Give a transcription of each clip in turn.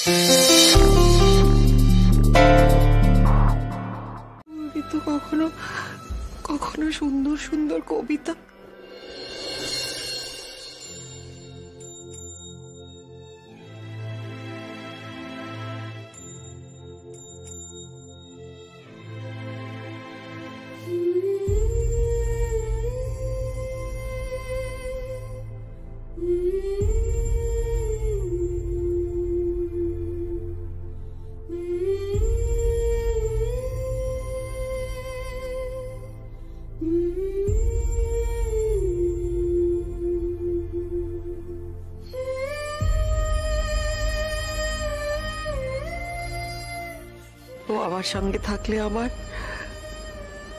তো কখনো কখনো সুন্দর সুন্দর কবিতা, ও আমার সঙ্গে থাকলে আমার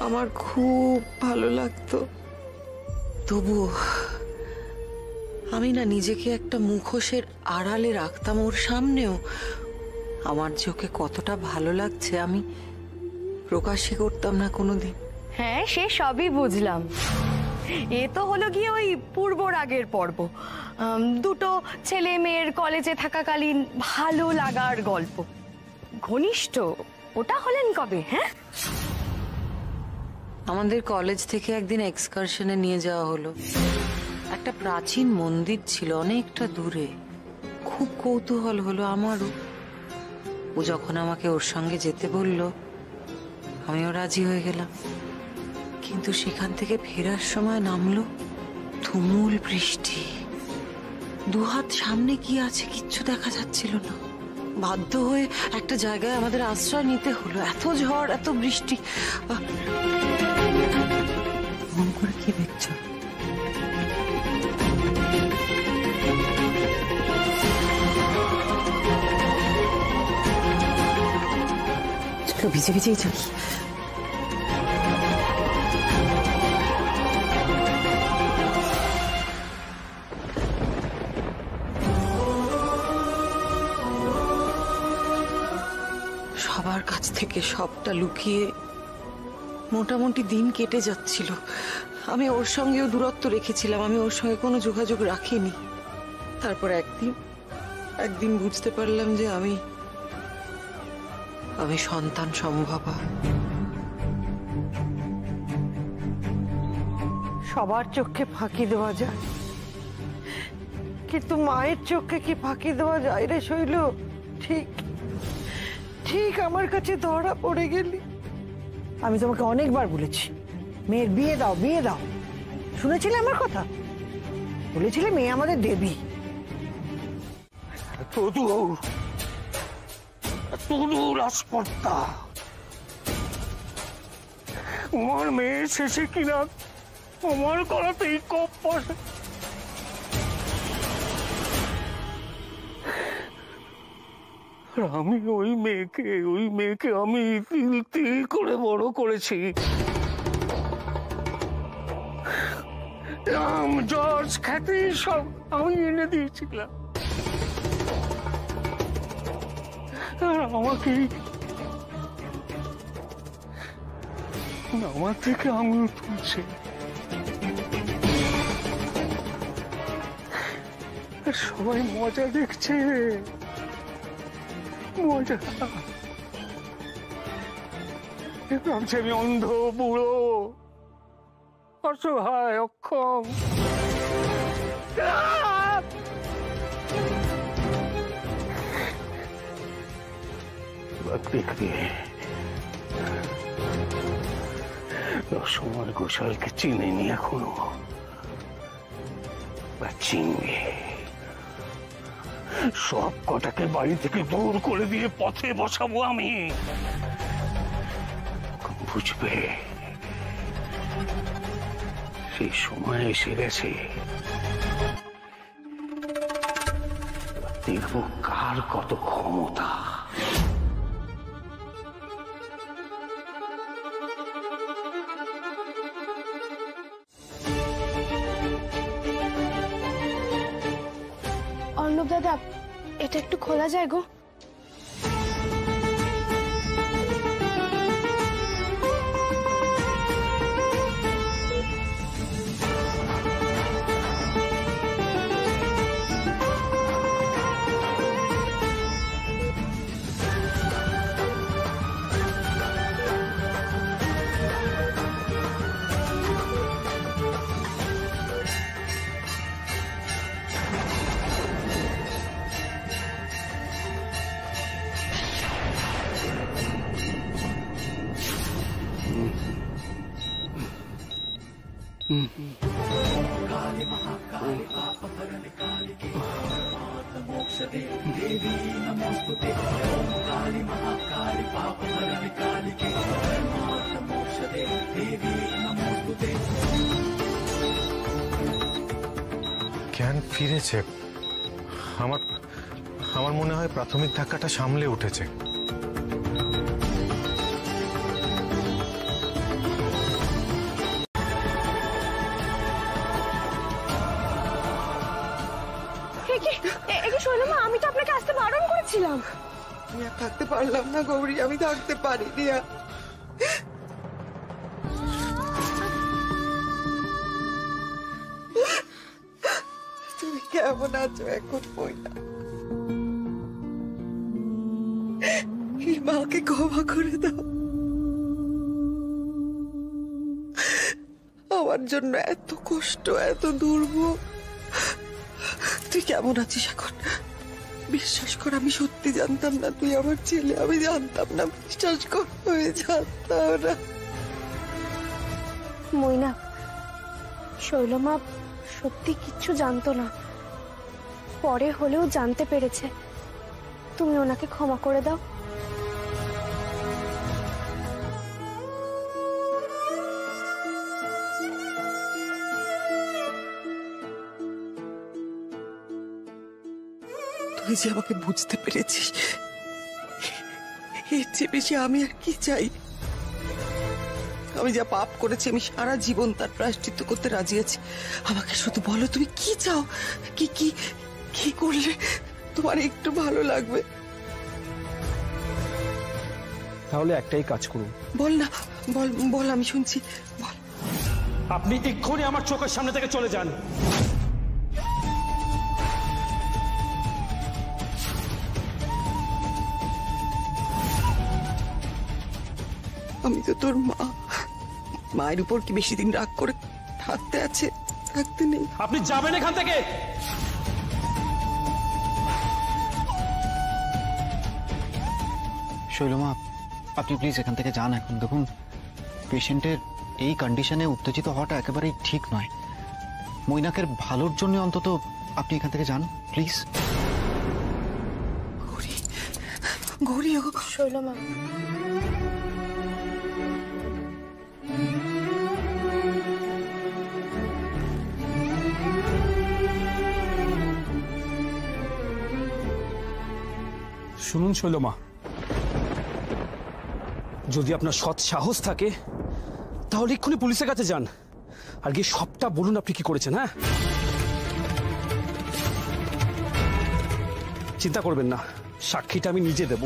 আমার খুব ভালো লাগতো। তবুও আমি না নিজেকে একটা মুখোশের আড়ালে রাখতাম। ওর সামনেও আমার যে ওকে কতটা ভালো লাগছে আমি প্রকাশই করতাম না কোনোদিন। হ্যাঁ, সে সবই বুঝলাম। এ তো হলো গিয়ে ওই পূর্ব রাগের পর্ব, দুটো ছেলে মেয়ের কলেজে থাকাকালীন ভালো লাগার গল্প। ঘনিষ্ঠ ওটা হলেন কবে? হ্যাঁ, আমাদের কলেজ থেকে একদিন এক্সকারশনে নিয়ে যাওয়া হলো। একটা প্রাচীন মন্দির ছিল অনেকটা দূরে। খুব কৌতূহল হলো আমারও। ও যখন আমাকে ওর সঙ্গে যেতে বলল আমিও রাজি হয়ে গেলাম। কিন্তু সেখান থেকে ফেরার সময় নামলো তুমুল বৃষ্টি। দুহাত সামনে কি আছে কিচ্ছু দেখা যাচ্ছিল না। বাধ্য হয়ে একটা জায়গায় আমাদের আশ্রয় নিতে হলো। এত ঝড়, এত বৃষ্টি। মন করে কি দেখছ? চলো ভিজে ভিজেই চল। সবার কাছ থেকে সবটা লুকিয়ে মোটামুটি দিন কেটে যাচ্ছিল। আমি ওর সঙ্গেও দূরত্ব রেখেছিলাম, আমি ওর সঙ্গে কোনো যোগাযোগ রাখিনি। তারপর একদিন বুঝতে পারলাম যে আমি সন্তান সম্ভবা। সবার চোখে ফাঁকি দেওয়া যায়, কিন্তু মায়ের চোখে কি ফাঁকি দেওয়া যায় রে শৈল? ঠিক ঠিক আমার কাছে ধরা পড়ে গেলি। আমি তোমাকে অনেকবার বলেছি মেয়ের বিয়ে দাও, বিয়ে দাও। শুনেছিলে আমার কথা? বলেছিলে মেয়ে আমাদের দেবী। আমার মেয়ে শেষে কিনা আমার গলাতেই কপ পড়ে। আমি ওই মেয়েকে আমি তিল তিল করে বড় করেছি। নাম, যশ, খ্যাতি সব আমি এনে দিয়েছিলাম। আর আমার থেকে আঙুল তুলছে। সবাই মজা দেখছে, মজা। ভাবছে আমি অন্ধ, বুড়ো, অসহায়, অক্ষম। দেখবে রসময় ঘোষালকে চিনেনি এখনো, বা চিনবে। সব কটাকে বাড়ি থেকে দূর করে দিয়ে পথে বসাবো আমি। বুঝবে সেই সময় এসে গেছে। দেখবো কার কত ক্ষমতা। অর্ণব দাদা, এটা একটু খোলা যায় গো? জ্ঞান ফিরেছে। আমার আমার মনে হয় প্রাথমিক ধাক্কাটা সামলে উঠেছে। শৈলমা, আমি তো আপনাকে আসতে বারণ করেছিলাম। আমি আর থাকতে পারলাম না গৌরী, আমি থাকতে পারিনি আর। তুমি কেমন আছো এখন ময়না? এই মাকে ক্ষমা করে দাও, আমার জন্য এত কষ্ট, এত দুর্ভোগ। তুই কেমন আছিস এখন? বিশ্বাস কর, আমি সত্যি জানতাম না তুই আমার ছেলে। আমি জানতাম না, বিশ্বাস কর, আমি জানতাম না। ময়না, শৈলমা সত্যি কিচ্ছু জানতো না, পরে হলেও জানতে পেরেছে। তুমি ওনাকে ক্ষমা করে দাও। তুই যে আমাকে বুঝতে পেরেছিস, এর চেয়ে বেশি আমি আর কি চাই? আমি যা পাপ করেছি, আমি সারা জীবন তার প্রায়শ্চিত্ত করতে রাজি আছি। আমাকে শুধু বলো, তুমি কি চাও? কি কি কি করলে তোমার একটু ভালো লাগবে? তাহলে একটাই কাজ করুন। বল না, বল বল, আমি শুনছি, বল। আপনি এক্ষুনি আমার চোখের সামনে থেকে চলে যান। আমি তো তোর মা, মায়ের উপর কি বেশি দিন রাগ করে থাকতে আছে? থাকতে নেই। আপনি যাবেন এখান থেকে। শৈলমা, আপনি প্লিজ এখান থেকে যান এখন। দেখুন, পেশেন্টের এই কন্ডিশনে উত্তেজিত হওয়াটা একেবারেই ঠিক নয়। মৈনাকের ভালোর জন্য অন্তত আপনি এখান থেকে যান প্লিজ। গৌরী, গৌরী, শৈলমা, শুনুন শৈলমা, যদি আপনার সৎ সাহস থাকে তাহলে এক্ষুনি পুলিশের কাছে যান, আর গিয়ে সবটা বলুন আপনি কি করেছেন। হ্যাঁ, চিন্তা করবেন না, সাক্ষীটা আমি নিজে দেব,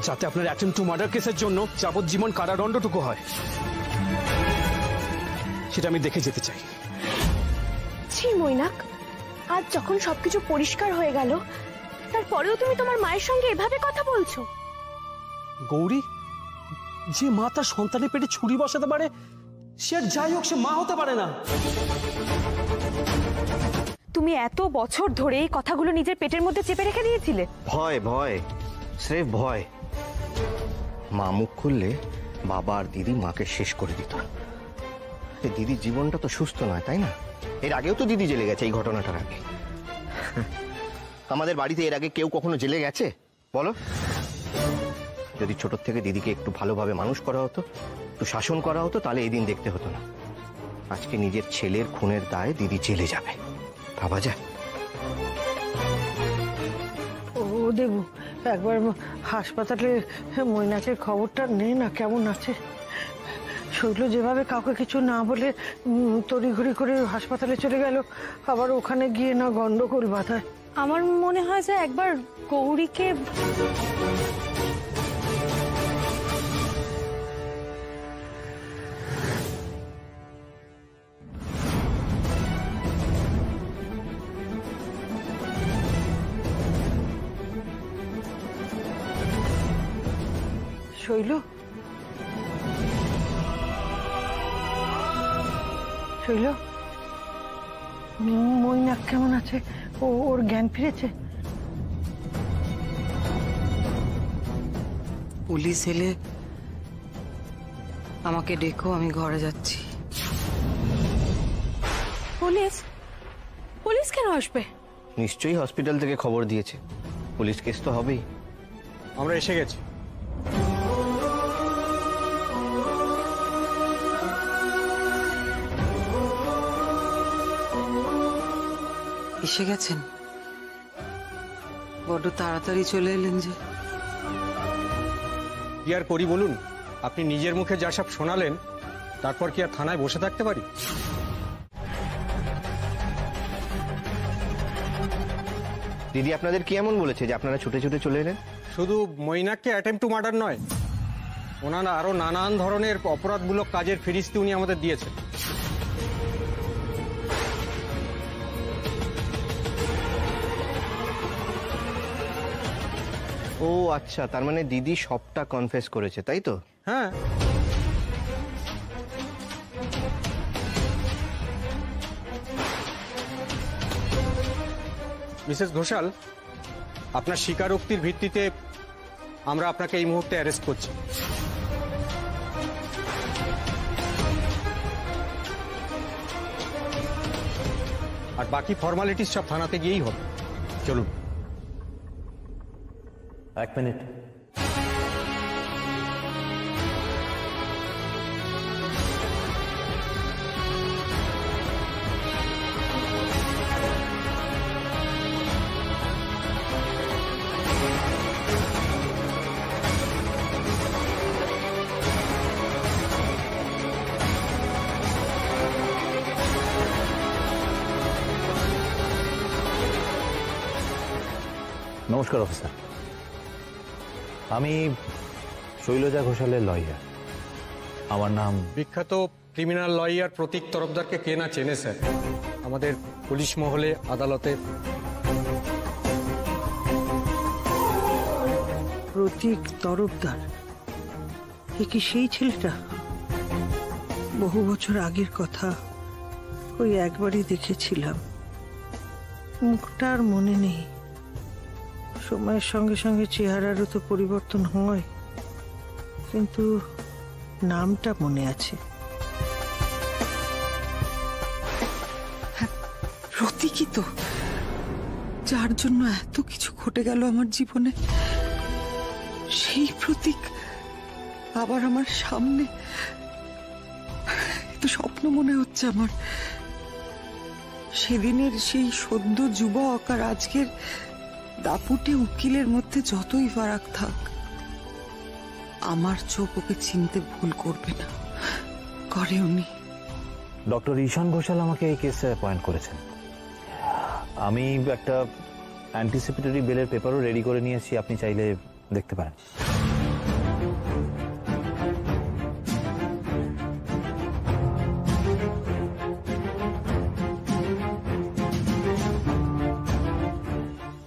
যাতে আপনার অ্যাটেম্পট টু মার্ডার কেসের জন্য যাবজ্জীবন কারাদণ্ডটুকু হয়, সেটা আমি দেখে যেতে চাই। ছি মৈনাক, আজ যখন সবকিছু পরিষ্কার হয়ে গেল, তারপরেও তুমি তোমার মায়ের সঙ্গে এভাবে কথা বলছো? গৌরী, যে মা তার সন্তানের পেটে ছুরি বসাতে পারে, সে আর যাই হোক, সে মা হতে পারে না। তুমি এত বছর ধরে এই কথাগুলো নিজের পেটের মধ্যে চেপে রেখে দিয়েছিলে? ভয়, ভয়, স্রেফ ভয়। মা মুখ খুললে বাবা আর দিদি মাকে শেষ করে দিত। দিদির জীবনটা তো সুস্থ নয়, তাই না? এর আগেও তো দিদি জেলে গেছে, এই ঘটনাটার আগে। আমাদের বাড়িতে এর আগে কেউ কখনো জেলে গেছে বলো? যদি ছোট থেকে দিদিকে একটু ভালোভাবে মানুষ করা হতো, একটু শাসন করা হতো, তাহলে এই দিন দেখতে হতো না। আজকে নিজের ছেলের খুনের দায়ে দিদি জেলে যাবে, ভাবা যায়? ও দেবু, একবার হাসপাতালে মৈনাকের খবরটা নে না, কেমন আছে? শৈল যেভাবে কাউকে কিছু না বলে তড়িঘড়ি করে হাসপাতালে চলে গেল, আবার ওখানে গিয়ে না গন্ডগোল বাঁধায়। আমার মনে হয় যে একবার গৌরীকে শৈল, শৈল, মৈনাক কেমন আছে? ওর জ্ঞান ফিরেছে? পুলিশ এলে আমাকে ডেকো, আমি ঘরে যাচ্ছি। পুলিশ? পুলিশ কেন আসবে? নিশ্চয়ই হসপিটাল থেকে খবর দিয়েছে, পুলিশ কেস তো হবেই। আমরা এসে গেছি। এসে গেছেন? বড্ড তাড়াতাড়ি চলে এলেন যে। কি আর করি বলুন, আপনি নিজের মুখে যা সব শোনালেন, তারপর কি আর থানায় বসে থাকতে পারি? দিদি আপনাদের কি এমন বলেছে যে আপনারা ছুটে ছুটে চলে এলেন? শুধু মৈনাককে অ্যাটেম্প টু মার্ডার নয়, ওনারা আরো নানান ধরনের অপরাধমূলক কাজের ফিরিস্তি উনি আমাদের দিয়েছেন। ও আচ্ছা, তার মানে দিদি সবটা কনফেস করেছে, তাই তো? হ্যাঁ, মিসেস ঘোষাল, আপনার স্বীকারোক্তির ভিত্তিতে আমরা আপনাকে এই মুহূর্তে অ্যারেস্ট করছি। আর বাকি ফর্মালিটিস সব থানাতে গিয়েই হবে। চলুন। এক মিনিট। নমস্কার অফিসার, আমি শৈলজা ঘোষালের লয়ার। আমার নাম বিখ্যাত ক্রিমিনাল লয়ার প্রতীক তরফদারকে কে না চেনে স্যার, আমাদের পুলিশ মহলে, আদালতে। প্রতীক তরফদার? এ কি সেই ছেলেটা? বহু বছর আগের কথা, ওই একবারই দেখেছিলাম, মুখটা আর মনে নেই। সময়ের সঙ্গে সঙ্গে চেহারারও তো পরিবর্তন হয়, কিন্তু নামটা মনে আছে। প্রতীকই তো, যার জন্য এত কিছু ঘটে গেল আমার জীবনে। সেই প্রতীক আবার আমার সামনে। তো স্বপ্ন মনে হচ্ছে আমার। সেদিনের সেই সদ্য যুবক আর আজকের দাপুটে উকিলের মধ্যে যতই ফারাক থাক, আমার চোখ ওকে চিনতে ভুল করবে না, করে উনি। ডক্টর ঈশান ঘোষাল আমাকে এই কেসে অ্যাপয়েন্ট করেছেন। আমি একটা অ্যান্টিসিপেটরি বেলের পেপারও রেডি করে নিয়েছি, আপনি চাইলে দেখতে পারেন।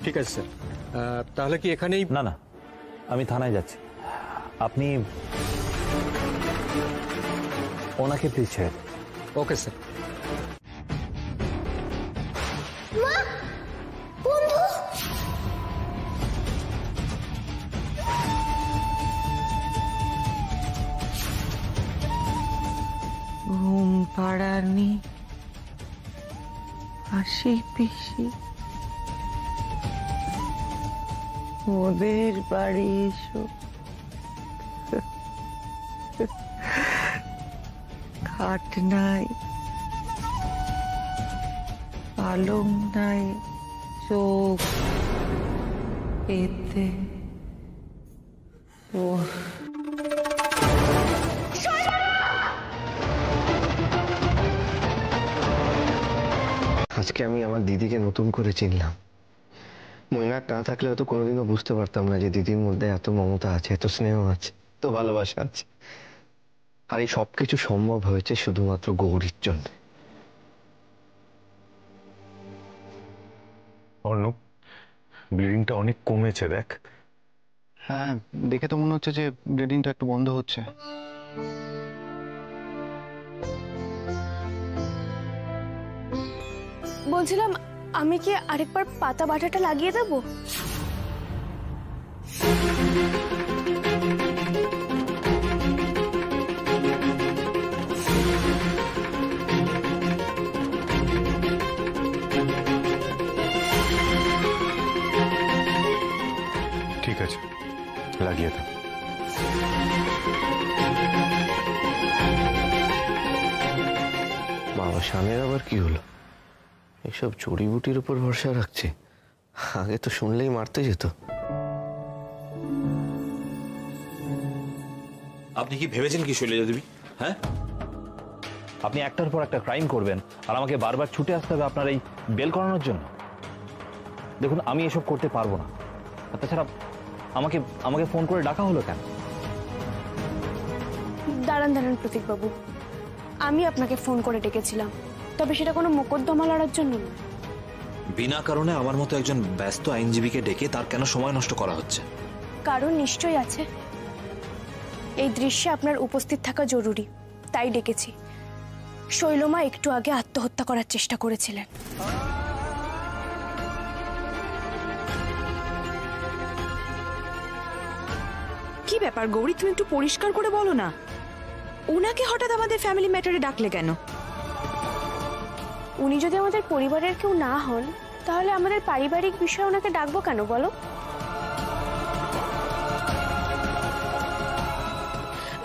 ঠিক আছে স্যার, তাহলে কি এখানেই? না না, আমি থানায় যাচ্ছি, আপনি ওনাকে প্লিজ ছেড়ে দিন। Okay sir. ঘুম পাড়ানি হাসি পিসি, ওদের বাড়ি এসো, খাট নাই, পালং নাই, চোখ এতে ও। আজকে আমি আমার দিদিকে নতুন করে চিনলাম। মৈনাক না থাকলে হয়তো কোনোদিনও বুঝতে পারতাম না যে দিদির মধ্যে এত মমতা আছে, এত স্নেহ আছে, এত ভালোবাসা আছে। আর এই সবকিছু সম্ভব হয়েছে শুধুমাত্র গৌরীর জন্য। অর্ণব, ব্লিডিংটা অনেক কমেছে দেখ। হ্যাঁ, দেখে তো মনে হচ্ছে যে ব্লিডিংটা একটু বন্ধ হচ্ছে। বলছিলাম, আমি কি আরেকবার পাতা বাটাটা লাগিয়ে দেবো? লাগিয়ে দাও। বাবা শানের আবার কি হলো? এসব জড়িবুটির উপর ভরসা রাখছে? আগে তো শুনলেই মারতে যেত। আপনি কি ভেবেছেন কি শৈলজা দেবী? হ্যাঁ, আপনি একটার পর একটা ক্রাইম করবেন আর আমাকে বারবার ছুটে আসতে হবে আপনার এই বেল করানোর জন্য? দেখুন, আমি এসব করতে পারবো না। তাছাড়া আমাকে আমাকে ফোন করে ডাকা হলো কেন? দাঁড়ান দাঁড়ান প্রতীকবাবু, আমি আপনাকে ফোন করে ডেকেছিলাম, তবে সেটা কোনো মোকদ্দমা লড়ার জন্য না। বিনা কারণে আমার মতো একজন ব্যস্ত আইনজীবীকে ডেকে তার কেন সময় নষ্ট করা হচ্ছে? কারণ নিশ্চয়ই আছে। এই দৃশ্যে আপনার উপস্থিত থাকা জরুরি, তাই ডেকেছি। শৈলমা একটু আগে আত্মহত্যা করার চেষ্টা করেছিলেন। কি ব্যাপার গৌরী, তুমি একটু পরিষ্কার করে বলো না, ওনাকে হঠাৎ আমাদের ফ্যামিলি ম্যাটারে ডাকলে কেন? উনি যদি আমাদের পরিবারের কেউ না হন, তাহলে আমাদের পারিবারিক বিষয়ে ওনাকে ডাকবো কেন বলো?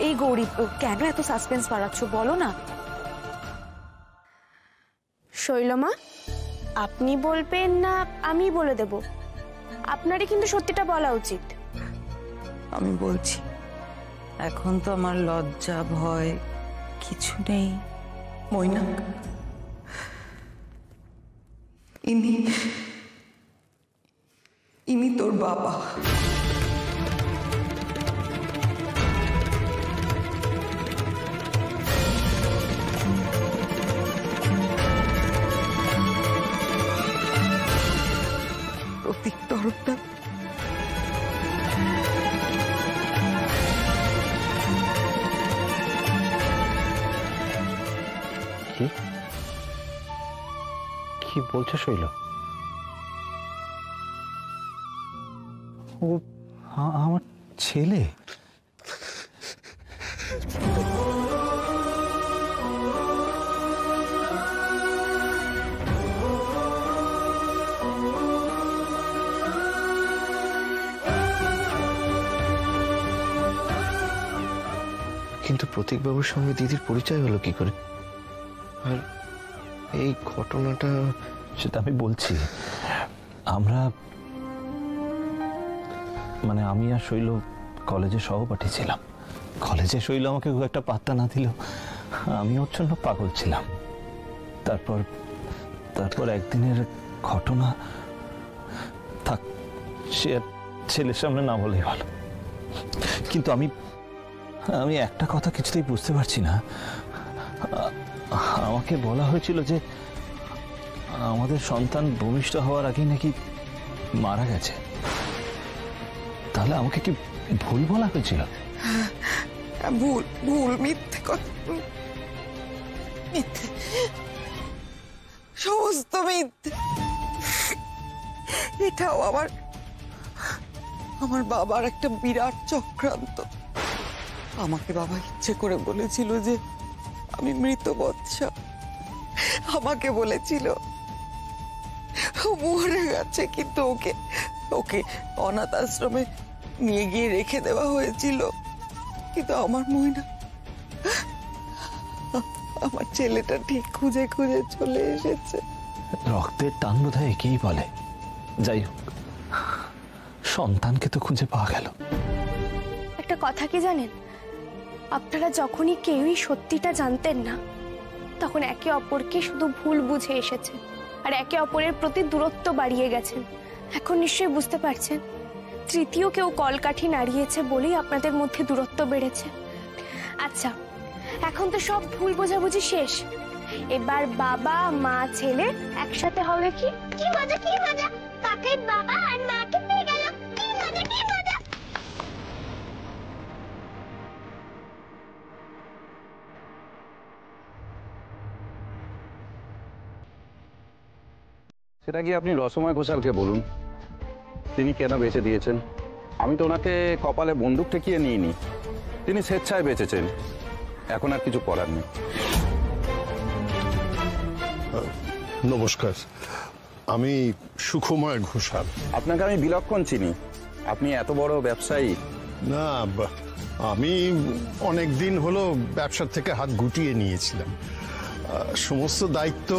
এই গৌরী, কেন এত সাসপেন্স বাড়াচ্ছ বলো না। শৈলমা, আপনি বলবেন না আমি বলে দেব? আপনারই কিন্তু সত্যিটা বলা উচিত। আমি বলছি, এখন তো আমার লজ্জা ভয় কিছু নেই। মৈনাক, ইনি তোর বাবা। প্রতীক তরফদার। কি বলছো শৈল? ও আমার ছেলে? কিন্তু প্রতীকবাবুর সঙ্গে দিদির পরিচয় হলো কি করে? আর এই ঘটনাটা? সেটা আমি বলছি। আমি আর শৈল কলেজে সহপাঠী ছিলাম। কলেজে শৈল আমাকে খুব একটা পাত্তা না দিল, আমি ওর জন্য পাগল ছিলাম। তারপর একদিনের ঘটনা, থাক সে ছেলের সামনে না বলেই ভালো। কিন্তু আমি একটা কথা কিছুতেই বুঝতে পারছি না। আমাকে বলা হয়েছিল যে আমাদের সন্তান ভূমিষ্ঠ হওয়ার আগেই নাকি মারা গেছে। তাহলে আমাকে কি ভুল বলা হয়েছিল? ভুল, মিথ্যে কথা, মিথ্যে, সমস্ত মিথ্যে। এটাও আমার বাবার একটা বিরাট চক্রান্ত। আমাকে বাবা ইচ্ছে করে বলেছিল যে আমি মৃত বৎসা। আমাকে বলেছিল মরে গেছে, কিন্তু ওকে অনাথ আশ্রমে নিয়ে গিয়ে রেখে দেওয়া হয়েছিল। কিন্তু আমার ময়না, আমার ছেলেটা ঠিক খুঁজে খুঁজে চলে এসেছে। রক্তের টান বোধহয় একেই বলে। যাই হোক, সন্তানকে তো খুঁজে পাওয়া গেল। একটা কথা কি জানেন, আপনারা যখনই কেউই সত্যিটা জানতেন না, তখন একে অপরকে শুধু ভুল বুঝে এসেছেন আর একে অপরের প্রতি দূরত্ব বাড়িয়ে গেছেন। এখন নিশ্চয়ই বুঝতে পারছেন, তৃতীয় কেউ কলকাঠি নাড়িয়েছে বলেই আপনাদের মধ্যে দূরত্ব বেড়েছে। আচ্ছা, এখন তো সব ভুল বোঝাবুঝি শেষ। এবার বাবা মা ছেলে একসাথে হবে। কি মজা, কি মজা! কাকে বাবা আর মাকে পেয়ে গেল, কি মজা, কি মজা! সেটা কি আপনি রসময় ঘোষালকে বলুন, তিনি কেন বেঁচে দিয়েছেন। আমি তো ওনাকে কপালে বন্দুক ঠেকিয়ে নিইনি, তিনি স্বেচ্ছায় বেঁচেছেন। এখন আর কিছু করার নেই। নমস্কার, আমি সুখময় ঘোষাল। আপনাকে আমি বিলক্ষণ চিনি। আপনি এত বড় ব্যবসায়ী, না, আমি অনেক দিন হলো ব্যবসার থেকে হাত গুটিয়ে নিয়েছিলাম। সমস্ত দায়িত্ব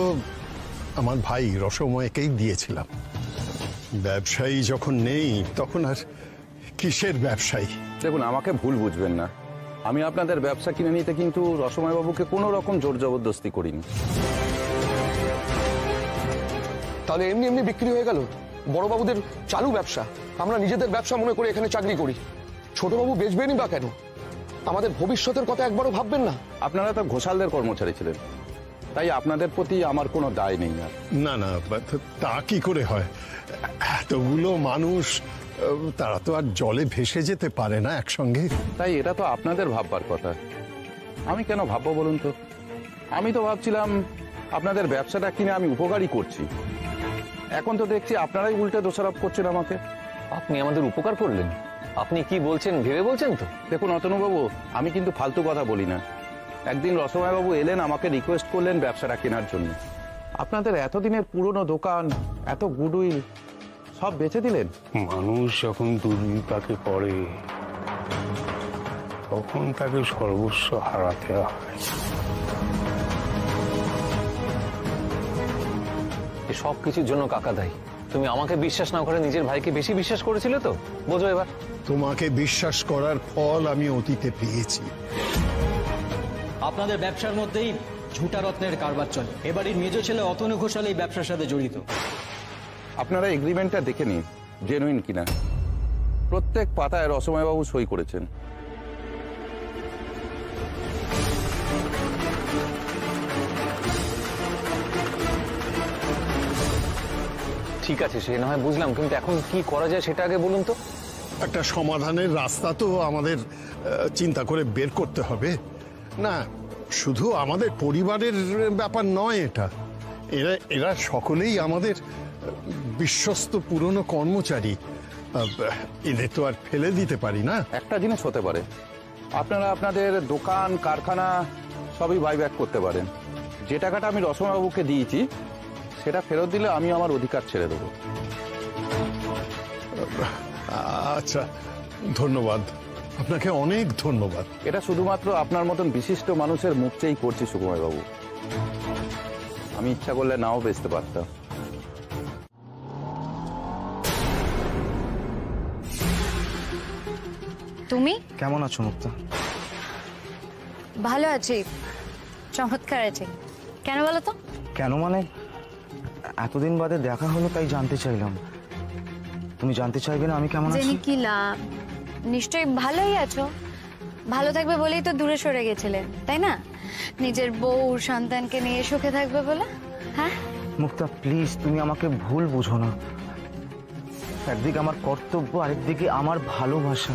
আমার ভাই রসময়কেই দিয়েছিলাম। ব্যবসায়ী যখন নেই তখন আর কিসের ব্যবসায়ী? দেখুন, আমাকে ভুল বুঝবেন না, আমি আপনাদের ব্যবসা কিনে নিতে কিন্তু রসময় বাবুকে কোনো রকম জোর জবরদস্তি করিনি। তাহলে এমনি এমনি বিক্রি হয়ে গেল? বড়বাবুদের চালু ব্যবসা, আমরা নিজেদের ব্যবসা মনে করে এখানে চাকরি করি। ছোটবাবু বেচবেনই বা কেন? আমাদের ভবিষ্যতের কথা একবারও ভাববেন না? আপনারা তো ঘোষালদের কর্মচারী ছিলেন, তাই আপনাদের প্রতি আমার কোনো দায় নেই। না না, তা কি করে হয়? এতগুলো মানুষ, তারা তো আর জলে ভেসে যেতে পারে না একসঙ্গে। তাই এটা তো আপনাদের ভাববার কথা, আমি কেন ভাববো বলুন তো? আমি তো ভাবছিলাম আপনাদের ব্যবসাটা কিনে আমি উপকারই করছি, এখন তো দেখছি আপনারাই উল্টে দোষারোপ করছেন আমাকে। আপনি আমাদের উপকার করলেন? আপনি কি বলছেন ভেবে বলছেন তো? দেখুন অতনুবাবু, আমি কিন্তু ফালতু কথা বলি না। একদিন রসময়বাবু এলেন, আমাকে রিকোয়েস্ট করলেন ব্যবসাটা কেনার জন্য। আপনাদের এতদিনের পুরনো দোকান, এত গুডউইল সব বেচে দিলেন। মানুষ যখন দুর্বিপাকে পড়ে তখন তাকে সর্বস্ব হারাতে হয়। সব কিছুর জন্য কাকা দায়ী। তুমি আমাকে বিশ্বাস না করে নিজের ভাইকে বেশি বিশ্বাস করেছিলে তো? বোঝো এবার। তোমাকে বিশ্বাস করার ফল আমি অতীতে পেয়েছি। আপনাদের ব্যবসার মধ্যেই ঝুটা রত্নের কারবার চলে। এবারের মেজ ছেলে অতনু ঘোষাল এই ব্যবসার সাথে জড়িত। আপনারা এগ্রিমেন্টটা দেখে নিন জেনুইন কিনা। প্রত্যেক পাতায় রসময়বাবু সই করেছেন। ঠিক আছে, সে না হয় বুঝলাম, কিন্তু এখন কি করা যায় সেটা আগে বলুন তো। একটা সমাধানের রাস্তা তো আমাদের চিন্তা করে বের করতে হবে। না, শুধু আমাদের পরিবারের ব্যাপার নয় এটা, এরা সকলেই আমাদের বিশ্বস্ত পুরনো কর্মচারী। এদের তো আর ফেলে দিতে পারি না। একটা জিনিস হতে পারে, আপনারা আপনাদের দোকান কারখানা সবই বাইব্যাক করতে পারেন। যে টাকাটা আমি রসময়বাবুকে দিয়েছি সেটা ফেরত দিলে আমি আমার অধিকার ছেড়ে দেবো। আচ্ছা, ধন্যবাদ, আপনাকে অনেক ধন্যবাদ। এটা শুধুমাত্র আপনার মতন বিশিষ্ট মানুষের মুখ চেয়েই করছি সুকুমারবাবু, আমি ইচ্ছা করলে নাও বেচতে পারতাম। তুমি কেমন আছো মুক্তা? ভালো আছি, চমৎকার আছি। কেন বলো তো? কেন মানে, এতদিন বাদে দেখা হলো তাই জানতে চাইলাম। তুমি জানতে চাইবে না আমি কেমন আছি? জেনে কি লাভ? নিশ্চয়ই ভালোই আছো। ভালো থাকবে বলেই তো দূরে সরে গেছিলে, তাই না? নিজের বউ সন্তানকে নিয়ে সুখে থাকবে বলে। হ্যাঁ মুক্তা প্লিজ, তুমি আমাকে ভুল বুঝো না। একদিকে আমার কর্তব্য, আরেকদিকে আমার ভালোবাসা,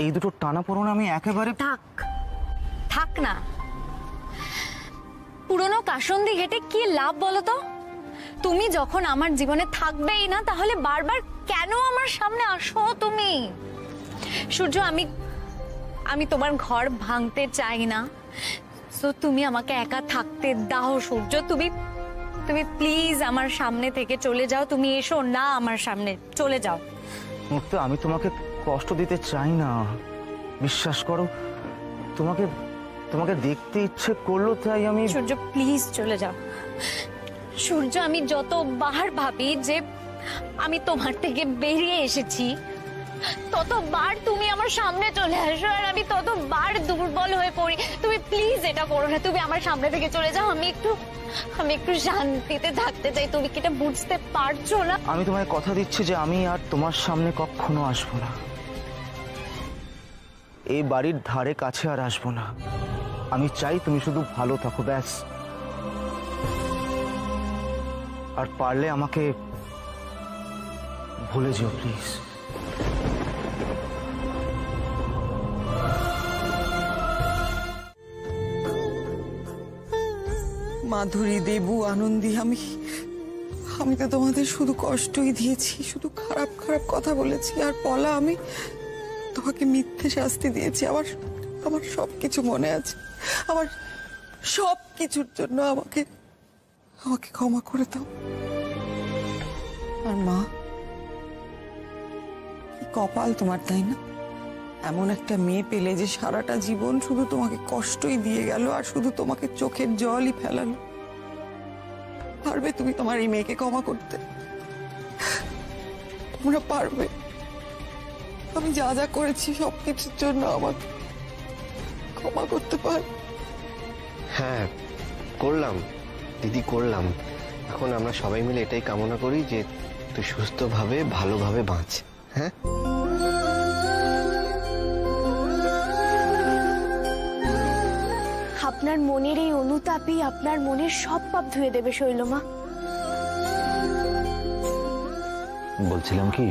এই দুটো টানাপোড়েন আমি একেবারে। থাক না, পুরনো কাসন্দি ঘেটে কি লাভ বলো তো? তুমি যখন আমার জীবনে থাকবেই না, তাহলে বারবার কেন আমার সামনে আসো তুমি? সূর্য, আমি তোমার ঘর ভাঙতে চাই না, সো তুমি আমাকে একা থাকতে দাও। সূর্য, তুমি প্লিজ আমার সামনে থেকে চলে যাও। তুমি এসো না আমার সামনে, চলে যাও। মুক্তা, আমি তোমাকে কষ্ট দিতে চাই না, বিশ্বাস করো। তোমাকে দেখতে ইচ্ছে করলো তাই আমি। সূর্য প্লিজ চলে যাও। সূর্য, আমি যতবার ভাবি যে আমি তোমার থেকে বেরিয়ে এসেছি, ততবার তুমি আমার সামনে চলে আসো, আর আমি ততবার দুর্বল হয়ে পড়ি। তুমি প্লিজ এটা করো না, তুমি আমার সামনে থেকে চলে যাও। আমি একটু শান্তিতে থাকতে চাই। তুমি কি এটা বুঝতে পারছো না? আমি তোমায় কথা দিচ্ছি যে আমি আর তোমার সামনে কখনো আসবো না, এই বাড়ির ধারে কাছে আর আসবো না। আমি চাই তুমি শুধু ভালো থাকো, ব্যাস। আর পারলে আমাকে ভুলে যেও প্লিজ। মাধুরী, দেবু, আনন্দী, আমি তো তোমাদের শুধু কষ্টই দিয়েছি, শুধু খারাপ খারাপ কথা বলেছি। আর পলা, আমি তোমাকে মিথ্যে শাস্তি দিয়েছি। আমার সবকিছু মনে আছে। আমার সব কিছুর জন্য আমাকে ক্ষমা করে দাও। আর মা, কি কপাল তোমার, তাই না? এমন একটা মেয়ে পেলে যে সারাটা জীবন শুধু তোমাকে কষ্টই দিয়ে গেল আর শুধু তোমাকে চোখের জলই ফেলালো। পারবে তুমি তোমার এই মেয়েকে ক্ষমা করতে? তোমরা পারবে? আমি যা যা করেছি সবকিছুর জন্য আমাকে ক্ষমা করতে পার? হ্যাঁ করলাম দিদি, করলাম। এখন আমরা সবাই মিলে এটাই কামনা করি যে তুই সুস্থভাবে ভালোভাবে বাঁচ। হ্যাঁ, আপনার মনের এই অনুতাপই আপনার মনের সব পাপ ধুয়ে দেবে শৈলমা। বলছিলাম কি,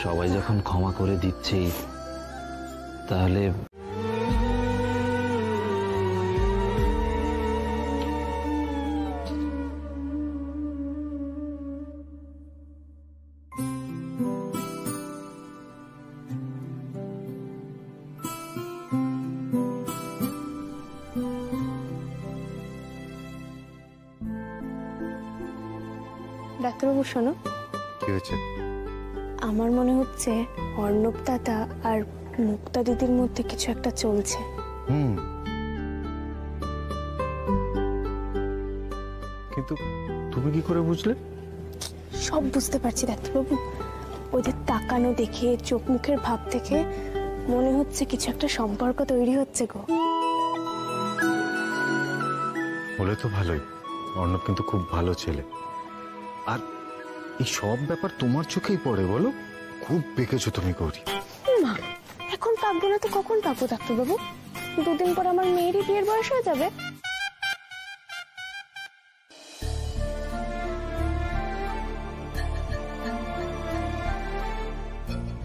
সবাই যখন ক্ষমা করে দিচ্ছে তাহলে ডাক্তারবাবু শোনো, কি হয়েছে? আমার মনে হচ্ছে অর্ণব দাদা আর মুক্তা দিদির মধ্যে কিছু একটা চলছে। কিন্তু তুমি কি করে বুঝলে? সব বুঝতে পারছি ডাক্তারবাবু, ওদের তাকানো দেখে, চোখ মুখের ভাব থেকে মনে হচ্ছে কিছু একটা সম্পর্ক তৈরি হচ্ছে গো। হলে তো ভালোই, অর্ণব কিন্তু খুব ভালো ছেলে। আর এই সব ব্যাপার তোমার চোখেই পড়ে বলো? খুব পেকেছো তুমি গৌরী। মা, এখন পাকবো না তো কখন পাকবো ডাক্তারবাবু? দুদিন পর আমার মেয়েরই বিয়ের বয়স হয়ে যাবে।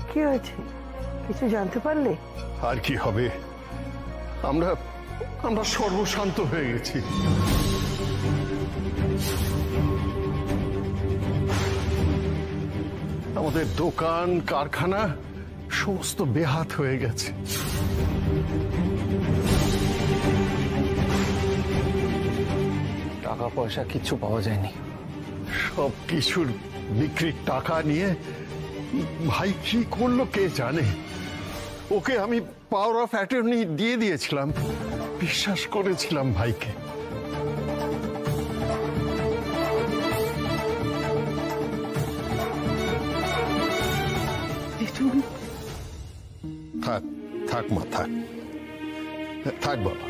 কি হয়েছে, কিছু জানতে পারলে? আর কি হবে, আমরা আমরা সর্বশান্ত হয়ে গেছি। আমাদের দোকান কারখানা সমস্ত বেহাত হয়ে গেছে। টাকা পয়সা কিচ্ছু পাওয়া যায়নি। সব কিছুর বিক্রির টাকা নিয়ে ভাই কি করলো কে জানে। ওকে আমি পাওয়ার অফ অ্যাটর্নি দিয়ে দিয়েছিলাম, বিশ্বাস করেছিলাম ভাইকে। থাক থাক মা, থাক থাক বাবা,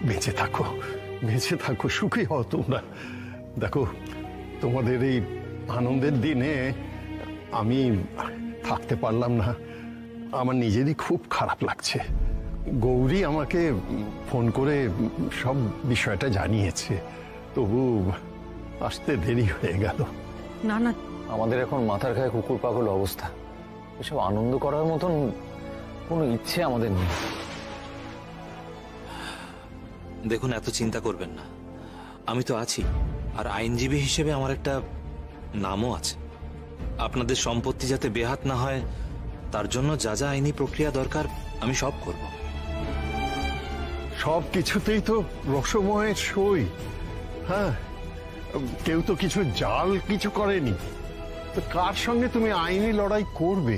বেঁচে থাকো, বেঁচে থাকো, সুখী হও তোমরা। দেখো, তোমাদের এই আনন্দের দিনে আমি থাকতে পারলাম না, আমার নিজেরই খুব খারাপ লাগছে। গৌরী আমাকে ফোন করে সব বিষয়টা জানিয়েছে, তবু আসতে দেরি হয়ে গেল। না না, আমাদের এখন মাথার গায়ে কুকুর পাগল অবস্থা। এসব আনন্দ করার মতন কোনো ইচ্ছে আমাদের নেই। দেখুন, এত চিন্তা করবেন না, আমি তো আছি। আর আইনজীবী হিসেবে আমার একটা নামও আছে। আপনাদের সম্পত্তি যাতে বেহাত না হয় তার জন্য যা যা আইনি প্রক্রিয়া দরকার আমি সব করব। সব কিছুতেই তো রসময়ের সই। হ্যাঁ, কেউ তো কিছু জাল কিছু করেনি, তো কার সঙ্গে তুমি আইনি লড়াই করবে?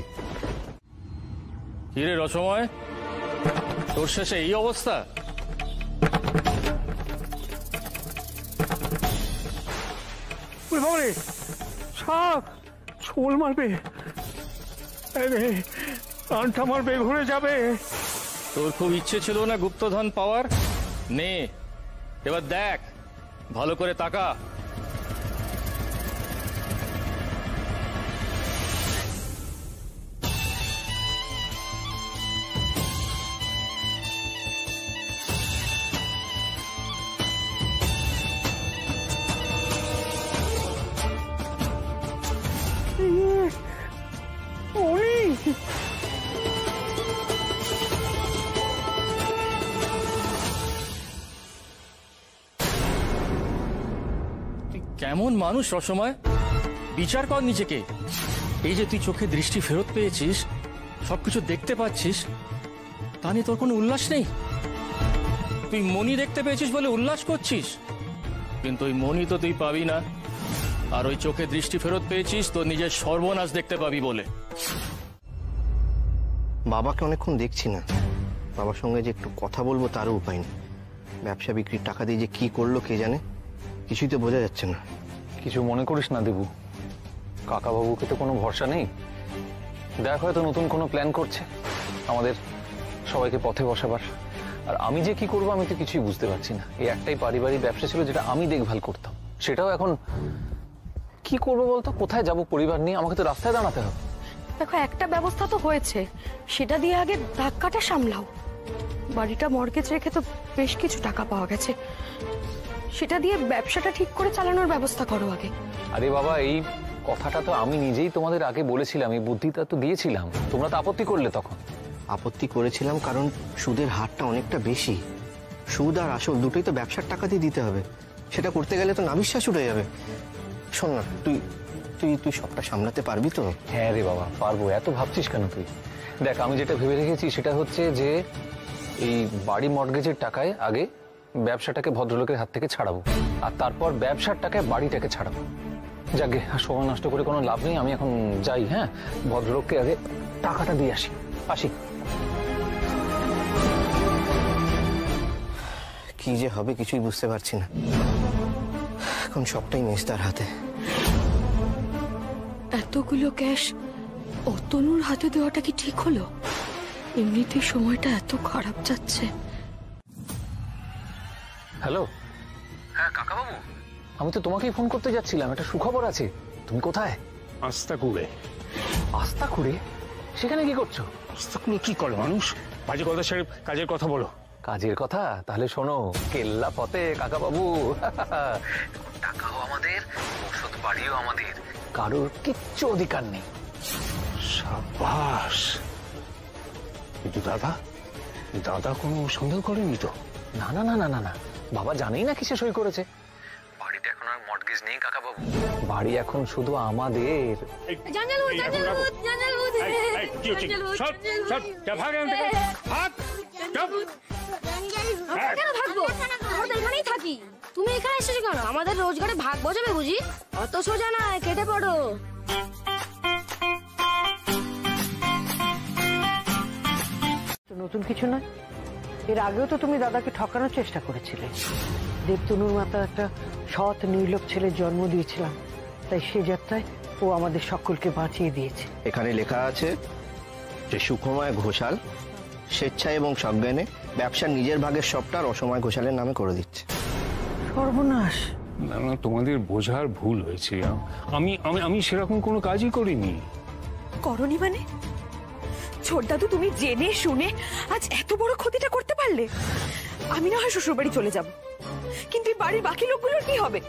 কিরে রসময়, তোর শেষে এই অবস্থা? সাপ ছোল মারবে, কানটা মারবে, ঘুরে যাবে। তোর খুব ইচ্ছে ছিল না গুপ্তধন পাওয়ার? নে, এবার দেখ, ভালো করে তাকা। কেমন মানুষ রসময়, বিচার কর নিজেকে। এই যে তুই চোখে দৃষ্টি ফেরত পেয়েছিস, সবকিছু দেখতে পাচ্ছিস, তা নিয়ে তোর কোনো উল্লাস নেই? তুই মনি দেখতে পেয়েছিস বলে উল্লাস করছিস, কিন্তু ওই মনি তো তুই পাবি না। আর ওই চোখে দৃষ্টি ফেরত পেয়েছিস তো নিজের সর্বনাশ দেখতে পাবি বলে। বাবাকে অনেকক্ষণ দেখছি না, বাবার সঙ্গে যে একটু কথা বলবো তারও উপায় নেই। ব্যবসা বিক্রির টাকা দিয়ে যে কি করলো কে জানে, কিছুই তো বোঝা যাচ্ছে না। কিছু মনে করিস না দেবু, কাকাবাবুকে তো কোনো ভরসা নেই। দেখ হয়তো নতুন কোনো প্ল্যান করছে আমাদের সবাইকে পথে বসাবার। আর আমি যে কি করব আমি তো কিছুই বুঝতে পারছি না। এই একটাই পারিবারিক ব্যবসা ছিল যেটা আমি দেখভাল করতাম, সেটাও এখন কি করবো বলতো? কোথায় যাব পরিবার নিয়ে? আমাকে তো রাস্তায় দাঁড়াতে হবে। দেখো, একটা ব্যবস্থা তো হয়েছে, সেটা দিয়ে আগে ধাক্কাটা সামলাও। বাড়িটা মর্গেজ রেখে তো বেশ কিছু টাকা পাওয়া গেছে, সেটা দিয়ে ব্যবসাটা ঠিক করে চালানোর ব্যবস্থা করো আগে। আরে বাবা, এই কথাটা তো আমি নিজেই তোমাদের আগে বলেছিলাম, এই বুদ্ধিটা তো দিয়েছিলাম, তোমরা তো আপত্তি করলে তখন। আপত্তি করেছিলাম কারণ সুদের হারটা অনেকটা বেশি। সুদ আর আসল দুটোই তো ব্যবসার টাকা দিয়ে দিতে হবে, সেটা করতে গেলে তো নাবিশ্বাস উঠে যাবে। শোন না, তুই তুই তুই সবটা সামলাতে পারবি তো? হ্যাঁ রে বাবা, পারবো। এত ভাবছিস কেন তুই? দেখ, আমি যেটা ভেবে রেখেছি সেটা হচ্ছে যে এই বাড়ি মর্টগেজের টাকায় আগে ব্যবসাটাকে ভদ্রলোকের হাত থেকে ছাড়াবো, আর তারপর ব্যবসার টাকায় বাড়িটাকে ছাড়াবো। যাকে সময় নষ্ট করে কোনো লাভ নেই, আমি এখন যাই। হ্যাঁ, ভদ্রলোককে আগে টাকাটা দিয়ে আসি। কি যে হবে কিছুই বুঝতে পারছি না, এখন সবটাই মেজদার হাতে। এতগুলো ক্যাশ অতনুর হাতে দেওয়াটা কি ঠিক হলো? এমনিতেই সময়টা এত খারাপ যাচ্ছে। হ্যালো, হ্যাঁ কাকাবাবু, আমি তো তোমাকেই ফোন করতে যাচ্ছিলাম, একটা সুখবর আছে। তুমি কোথায়? আস্তাকুড়ে। আস্তাকুড়ে? সেখানে কি করছো? আস্তাকুড়ে কি করে মানুষ? বাজে কথা ছেড়ে কাজের কথা বলো। কাজের কথা? তাহলে শোনো, কেল্লা ফতে কাকাবাবু। টাকাও আমাদের, ওষুধ বাড়িও আমাদের, কারোর কিচ্ছু অধিকার নেই। সাবাস। কিন্তু দাদা কোনো সন্দেহ করেনি তো? না না না না না না, বাবা জানেই না কিসে সই করেছে। বাড়িতে এখন আর মর্টগেজ নেই কাকাবাবু, বাড়ি এখন শুধু আমাদের। কেন থাকবো? আমরা তো এখানেই থাকি। তুমি এখানে এসেছো কেন? আমাদের রোজগারে ভাগ বসাবে বুঝি? অত সোজা না, কেটে পড়ো। নতুন কিছু নয়, এর আগেও তো তুমি দাদাকে ঠকানোর চেষ্টা করেছিলে। দেবতনুর মাতা একটা সৎ নির্লোক ছেলের জন্ম দিয়েছিলাম, তাই সে যাত্রায় ও আমাদের সকলকে বাঁচিয়ে দিয়েছে। এখানে লেখা আছে যে সুখময় ঘোষাল স্বেচ্ছায় এবং সজ্ঞানে ব্যবসার নিজের ভাগের সবটা অসময় ঘোষালের নামে করে দিচ্ছে। সর্বনাশ। না না, তোমাদের বোঝার ভুল হয়েছে। আমি আমি আমি সেরকম কোনো কাজই করিনি। করনি মানে? ছোট দাদু, তুমি জেনে শুনে আজ এত বড় ক্ষতিটা করতে পারলে? আমি না হয় শ্বশুর বাড়ি চলে যাব, কিন্তু এই বাড়ির বাকি লোকগুলোর কি হবে?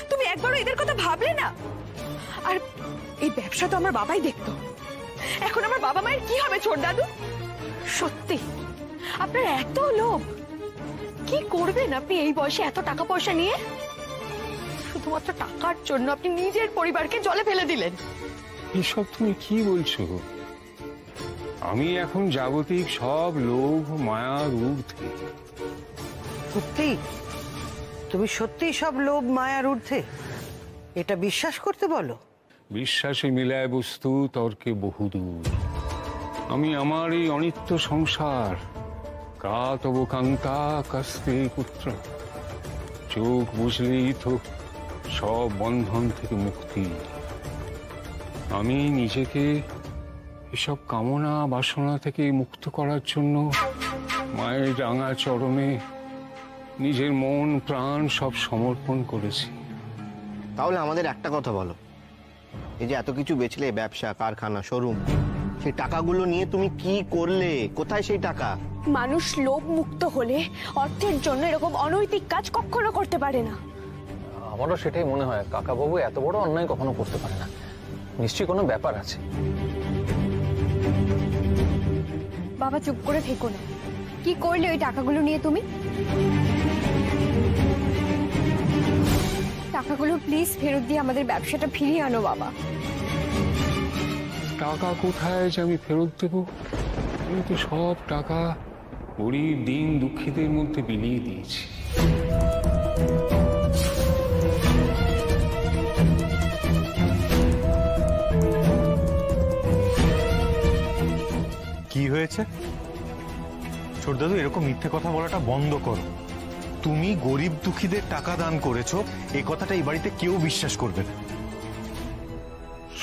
তুমি একবারও এদের কথা ভাবলে না? আর এই ব্যবসা তো আমার বাবাই দেখতো, এখন আমার বাবা মায়ের কি হবে ছোট দাদু? সত্যি আপনার এত লোভ! কি করবেন আপনি এই বয়সে এত টাকা পয়সা নিয়ে? শুধুমাত্র টাকার জন্য আপনি নিজের পরিবারকে জলে ফেলে দিলেন। এসব তুমি কি বলছো? আমি এখন জাগতিক সব লোভ মায়ার ঊর্ধ্বে। সত্যি? তুমি সত্যি সব লোভ মায়ার ঊর্ধ্বে এটা বিশ্বাস করতে বলো? বিশ্বাসে মিলায় বস্তু, তর্কে বহুদূর। আমি আমার এই অনিত্য সংসার, কা তব কান্তা কাস্তে পুত্র, চোখ বুঝলেই তো সব বন্ধন থেকে মুক্তি। আমি নিজেকে এসব কামনা বাসনা থেকে মুক্ত করার জন্য মায়ের রাঙা চরণে নিজের মন প্রাণ সব সমর্পণ করেছি। তাহলে আমাদের একটা কথা বলো, এই যে এত কিছু বেচলে, ব্যবসা, কারখানা, শোরুম, সেই টাকাগুলো নিয়ে তুমি কি করলে? কোথায় সেই টাকা? মানুষ লোভ মুক্ত হলে অর্থের জন্য এরকম অনৈতিক কাজ কখনো করতে পারে না। আমারও সেটাই মনে হয়। কাকাবাবু এত বড় অন্যায় কখনো করতে পারে না, নিশ্চয়ই কোনো ব্যাপার আছে। বাবা চুপ করে থেকো না। কি করলে ওই টাকাগুলো নিয়ে তুমি? টাকাগুলো প্লিজ ফেরত দিয়ে আমাদের ব্যবসাটা ফিরিয়ে আনো বাবা। টাকা কোথায় যে আমি ফেরত দেবো? আমি তো সব টাকা গরিব দিন দুঃখীদের মধ্যে বিলিয়ে দিয়েছি। যাচ্ছে? ছোট দাদু, এরকম মিথ্যে কথা বলাটা বন্ধ করো। তুমি গরিব দুঃখীদের টাকা দান করেছো, এই কথাটা এই বাড়িতে কেউ বিশ্বাস করবে না।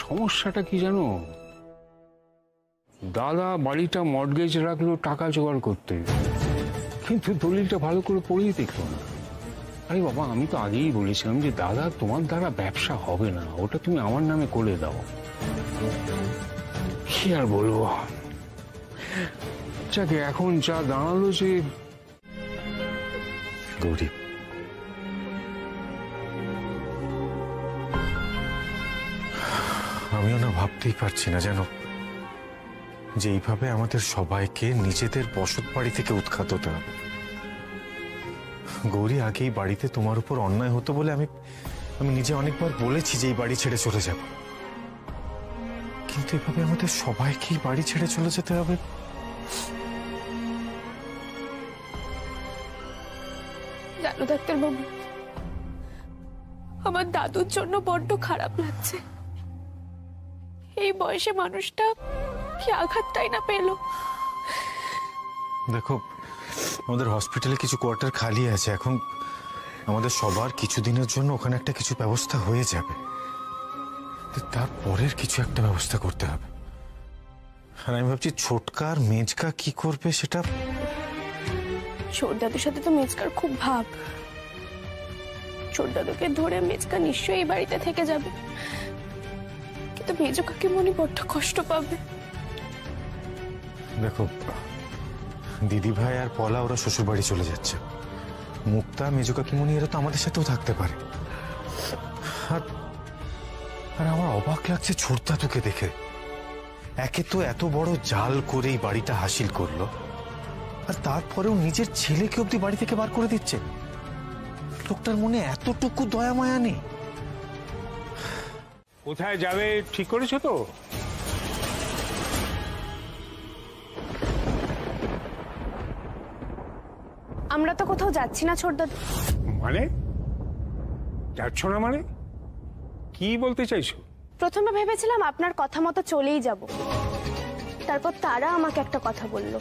সমস্যাটা কি জানো, দাদা বাড়িটা মর্টগেজ রাখলো টাকা জোগাড় করতে, কিন্তু দলিলটা ভালো করে পড়েই দেখলো না। আরে বাবা, আমি তো আগেই বলেছিলাম যে দাদা তোমার দ্বারা ব্যবসা হবে না, ওটা তুমি আমার নামে করে দাও। কি আর বলবো, যাকে এখন যা দাঁড়ালো যে গরিব, আমিও না ভাবতেই পারছি না যেন যে এইভাবে আমাদের সবাইকে নিজেদের বসত বাড়ি থেকে উৎখাত হতে হবে। গৌরী, আগেই বাড়িতে তোমার উপর অন্যায় হতো বলে আমি নিজে অনেকবার বলেছি যে এই বাড়ি ছেড়ে চলে যাব, কিন্তু এভাবে আমাদের সবাইকেই বাড়ি ছেড়ে চলে যেতে হবে। জানো ডাক্তারবাবু, আমার দাদুর জন্য বড্ড খারাপ লাগছে। এই বয়সে মানুষটা কি আঘাতটাই না পেল। দেখো, আমাদের হসপিটালে কিছু কোয়ার্টার খালি আছে, এখন আমাদের সবার কিছুদিনের জন্য ওখানে একটা কিছু ব্যবস্থা হয়ে যাবে, তারপরের কিছু একটা ব্যবস্থা করতে হবে। আর আমি ভাবছি ছোটকার মেজকা কি করবে সেটা। ছোট দাদুর সাথে তো মেজকার খুব ভাব। ছোট দাদুকে ধরে মেজকা নিশ্চয়ই এই বাড়িতে থেকে যাবে, কিন্তু মেজ কাকিমণি বড্ড কষ্ট পাবে। দেখো, দিদি ভাই আর পলা ওরা শ্বশুর বাড়ি চলে যাচ্ছে, মুক্তা, মেজো কাকিমণি এরা তো আমাদের সাথেও থাকতে পারে। আর আমার অবাক লাগছে ছোট দাদুকে দেখে। একে তো এত বড় জাল করে এই বাড়িটা হাসিল করলো, আর তারপরেও নিজের ছেলেকে অব্দি বাড়ি থেকে বার করে দিচ্ছে। লোকটার মনে এতটুকু দয়া মায়া নেই। কোথায় যাবে ঠিক করেছো তো? আমরা তো কোথাও যাচ্ছি না ছোট দাদু। মানে যাচ্ছ না মানে কি বলতে চাইছো? প্রথমে ভেবেছিলাম আপনার কথা মতো চলেই যাব, তারপর তারা আমাকে একটা কথা বলল।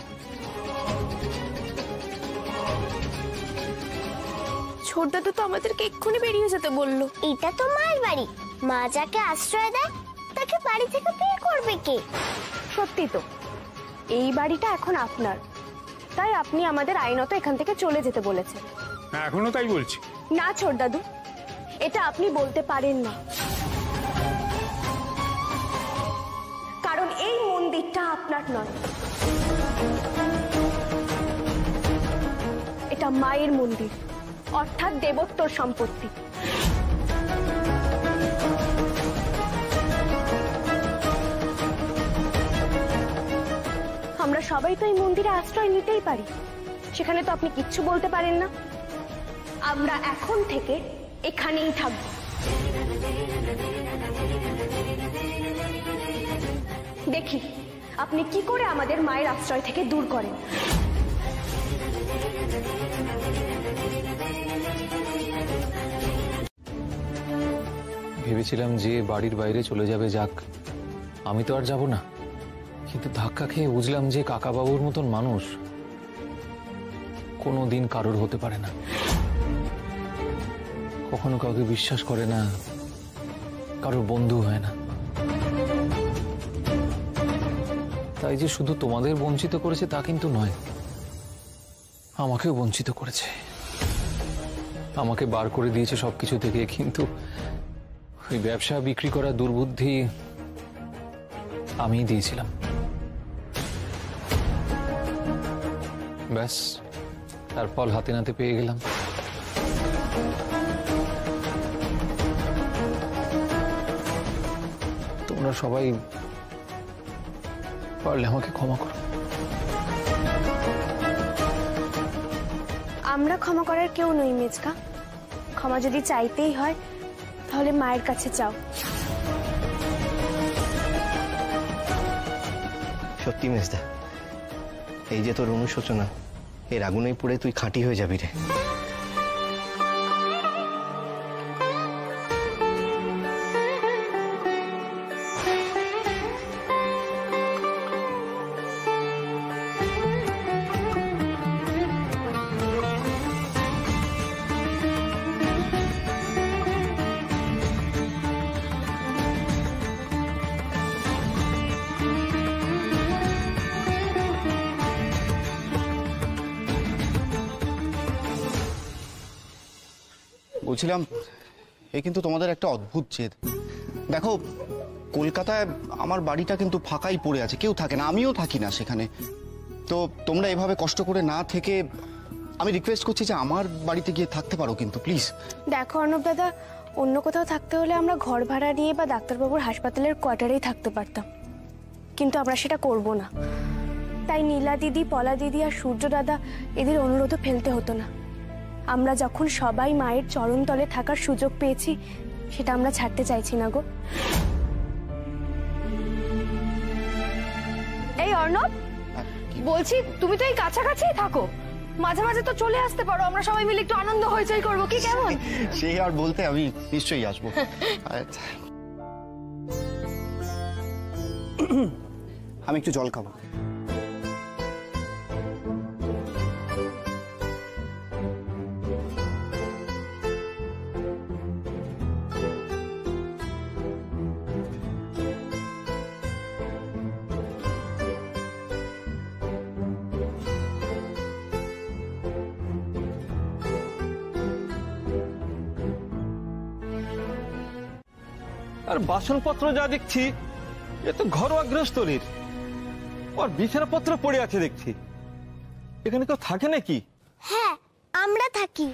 ছোট দাদু তো আমাদেরকে এক্ষুনি বেরিয়ে যেতে বললো। এটা তো মার বাড়ি, মা যাকে আশ্রয় দেয় তাকে বাড়ি থেকে বের করবে কে? সত্যি তো, এই বাড়িটা এখন আপনার, তাই আপনি আমাদের আইনত এখান থেকে চলে যেতে বলেছেন। এখনো তাই বলছি? না ছোট দাদু, এটা আপনি বলতে পারেন না, কারণ এই মন্দিরটা আপনার নয়, এটা মায়ের মন্দির, অর্থাৎ দেবত্বর সম্পত্তি। আমরা সবাই তো এই মন্দিরে আশ্রয় নিতেই পারি, সেখানে তো আপনি কিচ্ছু বলতে পারেন না। আমরা এখন থেকে এখানেই থাকব। দেখি আপনি কি করে আমাদের মায়ের আশ্রয় থেকে দূর করেন। ভেবেছিলাম যে বাড়ির বাইরে চলে যাবে, যাক, আমি তো আর যাব না, কিন্তু ধাক্কা খেয়ে বুঝলাম যে কাকাবাবুর মতন মানুষ কোনো দিন কারোর হতে পারে না, কখনো কাউকে বিশ্বাস করে না, কারোর বন্ধু হয় না। তাই যে শুধু তোমাদের বঞ্চিত করেছে তা কিন্তু নয়, আমাকেও বঞ্চিত করেছে, আমাকে বার করে দিয়েছে সবকিছু থেকে, কিন্তু ওই ব্যবসা বিক্রি করা দুর্বুদ্ধি আমিই দিয়েছিলাম। ব্যাস, তার ফল হাতে নাতে পেয়ে গেলাম। তোমরা সবাই পারলে আমাকে ক্ষমা করো। আমরা ক্ষমা করার কেউ নই মেজকা, ক্ষমা যদি চাইতেই হয় তাহলে মায়ের কাছে চাও। সত্যি মেজদা, এই যে তোর অনুশোচনা, এর আগুনেই পুড়ে তুই খাঁটি হয়ে যাবি রে। বলছিলাম এ কিন্তু তোমাদের একটা অদ্ভুত জেদ। দেখো কলকাতায় আমার বাড়িটা কিন্তু ফাঁকাই পড়ে আছে, কেউ থাকে না, আমিও থাকি না সেখানে। তো তোমরা এভাবে কষ্ট করে না থেকে আমি রিকোয়েস্ট করছি যে আমার বাড়িতে গিয়ে থাকতে পারো কিন্তু প্লিজ। দেখো অর্ণব দাদা, অন্য কোথাও থাকতে হলে আমরা ঘর ভাড়া নিয়ে বা ডাক্তারবাবুর হাসপাতালের কোয়ার্টারেই থাকতে পারতাম, কিন্তু আমরা সেটা করব না। তাই নীলা দিদি, পলা দিদি আর সূর্য দাদা এদের অনুরোধও ফেলতে হতো না। আমরা যখন সবাই মায়ের চরণতলে থাকার সুযোগ পেয়েছি, সেটা আমরা ছাড়তে চাইছি না গো। এই অর্ণব, বলছি তুমি তো এই কাছাকাছিই থাকো, মাঝে মাঝে তো চলে আসতে পারো, আমরা সবাই মিলে একটু আনন্দ হইচই করবো, কি কেমন? সেই আর বলতে, আমি নিশ্চয়ই আসবো। আমি একটু জল খাবো। আর বাসনপত্র যা দেখছি এ তো ঘরোয়া গৃহস্থলীর, আর বিছানাপত্র পড়ে আছে দেখছি। এখানে কেউ থাকে নাকি? হ্যাঁ, আমরা থাকি।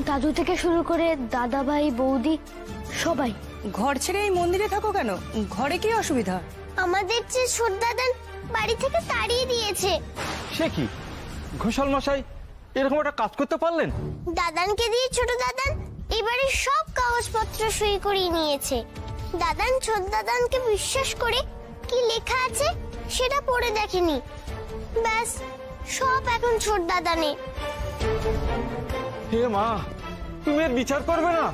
দাদু থেকে শুরু করে দাদা ভাই, বৌদি সবাই। ঘর ছেড়ে এই মন্দিরে থাকো কেন? ঘরে কি অসুবিধা? আমাদের যে ছোট দাদান বাড়ি থেকে তাড়িয়ে দিয়েছে। সে কি ঘোষাল মশাই, এরকম একটা কাজ করতে পারলেন? দাদানকে দিয়ে ছোট দাদান এবারে সব কাগজপত্র সই করিয়ে নিয়েছে। দাদান ছোট দাদানকে বিশ্বাস করে কি লেখা আছে সেটা পড়ে দেখেনি, ব্যাস সব এখন ছোট দাদানে। হে মা, তুমি এর বিচার করবে না?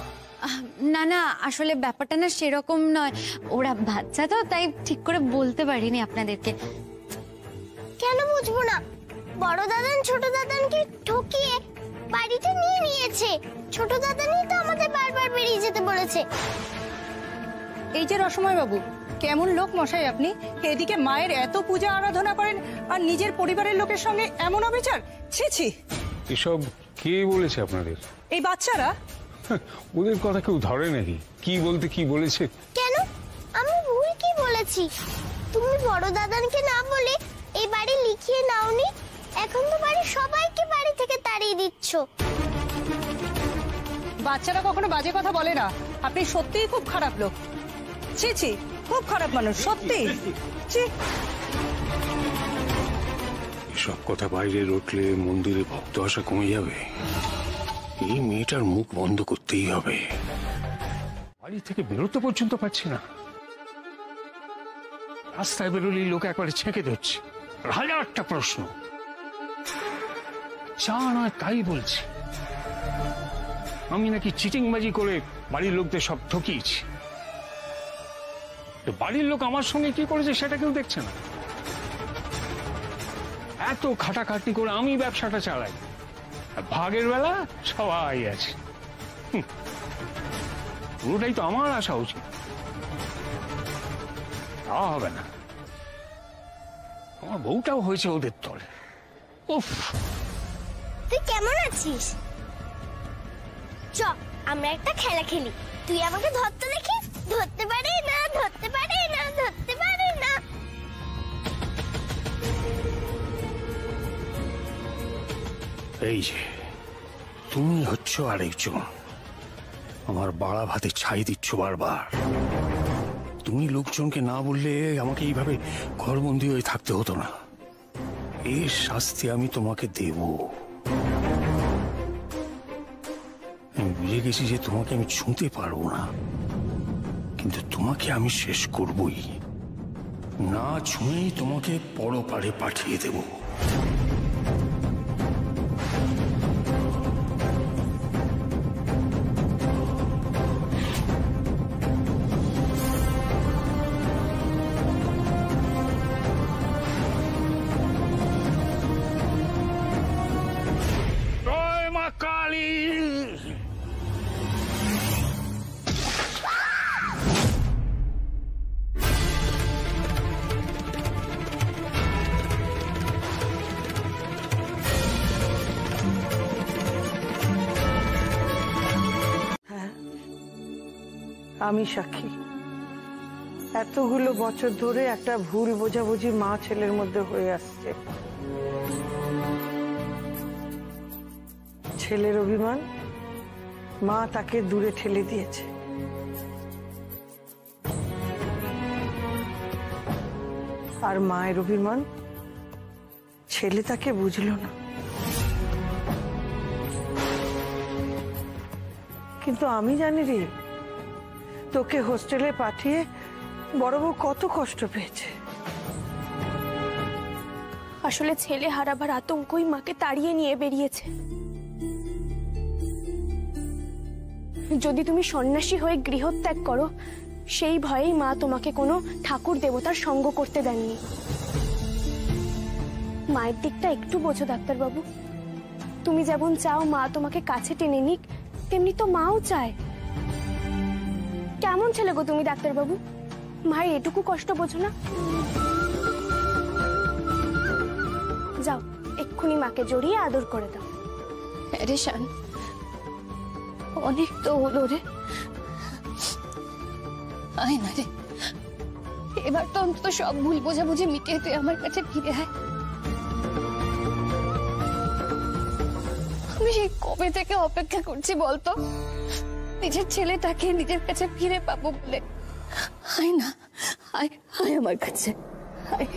না না, আসলে ব্যাপারটা না সেরকম নয়, ওরা বাচ্চা তো তাই ঠিক করে বলতে পারিনি আপনাদেরকে। কেন বুঝবো না? বড় দাদান ছোট দাদানকে ঠকিয়ে বাড়িতে নিয়ে নিয়েছে। ছোট দাদানই তো আমাদের বারবার বেরিয়ে যেতে বলেছে। এই যে রসময় বাবু, কেমন লোক মশাই আপনি? এদিকে মায়ের এত পূজা আরাধনা করেন আর নিজের পরিবারের লোকের সঙ্গে এমন অবিচার! ছি ছি! এসব কে বলেছে আপনাদের? এই বাচ্চারা। ওদের কথা কেউ ধরে নাকি? কি বলতে কি বলেছে? কেন, আমি ভুল কি বলেছি? তুমি বড় দাদানকে না বলে এই বাড়ি লিখিয়ে নাওনি, এখন তো বাড়ির সবাইকে বাড়ি থেকে তাড়িয়ে দিচ্ছ। বাচ্চারা কখনো বাজে কথা বলে না। আপনি সত্যিই খুব খারাপ লোক। ছি ছি, খুব খারাপ মানুষ সত্যি। ছি। এসব কথা বাইরে রটলে মন্দিরে ভক্ত আসা কমে যাবে। এই মেয়েটার মুখ বন্ধ করতেই হবে। বাড়ি থেকে বেরোতে পর্যন্ত পারছি না। রাস্তায় বেরোলেই লোক একবারে ছেঁকে ধরছে, হাজারটা প্রশ্ন। চা নয় তাই বলছে আমি নাকি চিটিংবাজি করে বাড়ির লোকদের সব ঠকিয়েছি। বাড়ির লোক আমার সঙ্গে কি করেছে সেটা কেউ দেখছে না। এত খাটাখাটি করে আমি ব্যবসাটা চালাই, ভাগের বেলা সবাই আছে। পুরোটাই তো আমার আসা উচিত, তা হবে না। আমার বউটাও হয়েছে ওদের তলে। উফ, তুই কেমন আছিস? চ আমরা একটা খেলা খেলি, তুই আমাকে ধরতে দেখিস। ধরতে পারে না, ধরতে পারে না, ধরতে পারে না। এই যে তুমি হচ্ছ আরেকজন, আমার বাড়া ভাতে ছাই দিচ্ছ বারবার। তুমি লোকজনকে না বললে আমাকে এইভাবে ঘরবন্দি হয়ে থাকতে হতো না। এর শাস্তি আমি তোমাকে দেব। আমি বুঝে গেছি যে তোমাকে আমি ছুঁতে পারবো না, কিন্তু তোমাকে আমি শেষ করবই। না ছুঁয়েই তোমাকে পরপারে পাঠিয়ে দেব। আমি সাক্ষী। এতগুলো বছর ধরে একটা ভুল বোঝাবুঝি মা ছেলের মধ্যে হয়ে আসছে। ছেলের অভিমান, মা তাকে দূরে ঠেলে দিয়েছে। আর মায়ের অভিমান, ছেলে তাকে বুঝলো না। কিন্তু আমি জানি রে, তোকে হোস্টেলে পাঠিয়ে বড় বউ কত কষ্ট পেয়েছে। আসলে ছেলে হারাবার আতঙ্কই মাকে তাড়িয়ে নিয়ে বেরিয়েছে। যদি তুমি সন্ন্যাসী হয়ে গৃহত্যাগ করো, সেই ভয়েই মা তোমাকে কোনো ঠাকুর দেবতার সঙ্গ করতে দেননি। মায়ের দিকটা একটু বোঝো ডাক্তারবাবু। তুমি যেমন চাও মা তোমাকে কাছে টেনে নিক, তেমনি তো মাও চায়। কেমন ছেলে গো তুমি ডাক্তারবাবু, মায়ের এটুকু কষ্ট বোঝো না? যাও এক্ষুনি মাকে জড়িয়ে আদর করে দাও। আরে শান, অনেক তো হলো রে। আয় না রে, এবার তো অন্তত সব ভুল বোঝাবুঝি মিটিয়ে তুই আমার কাছে ফিরে আয়। আমি সেই কবে থেকে অপেক্ষা করছি বলতো, নিজের ছেলেটাকে নিজের কাছে ফিরে পাবো বলে। আয় না, আয় আয় আমার কাছে আয়।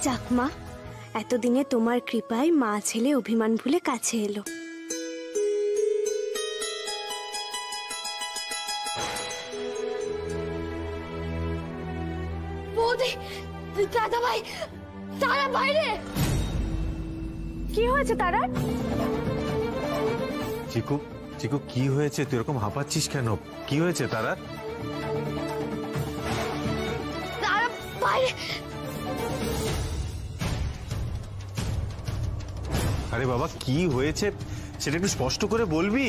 যাক মা, এতদিনে তোমার কৃপায় মা ছেলে অভিমান ভুলে কাছে এলো। বৌদি, দাদা ভাই, তারা বাইরে। কি হয়েছে তারা? চিকু, চিকু কি হয়েছে? তুই এরকম হাঁপাচ্ছিস কেন? কি হয়েছে তারা? তারা বাইরে। আরে বাবা, কি হয়েছে সেটা একটু স্পষ্ট করে বলবি?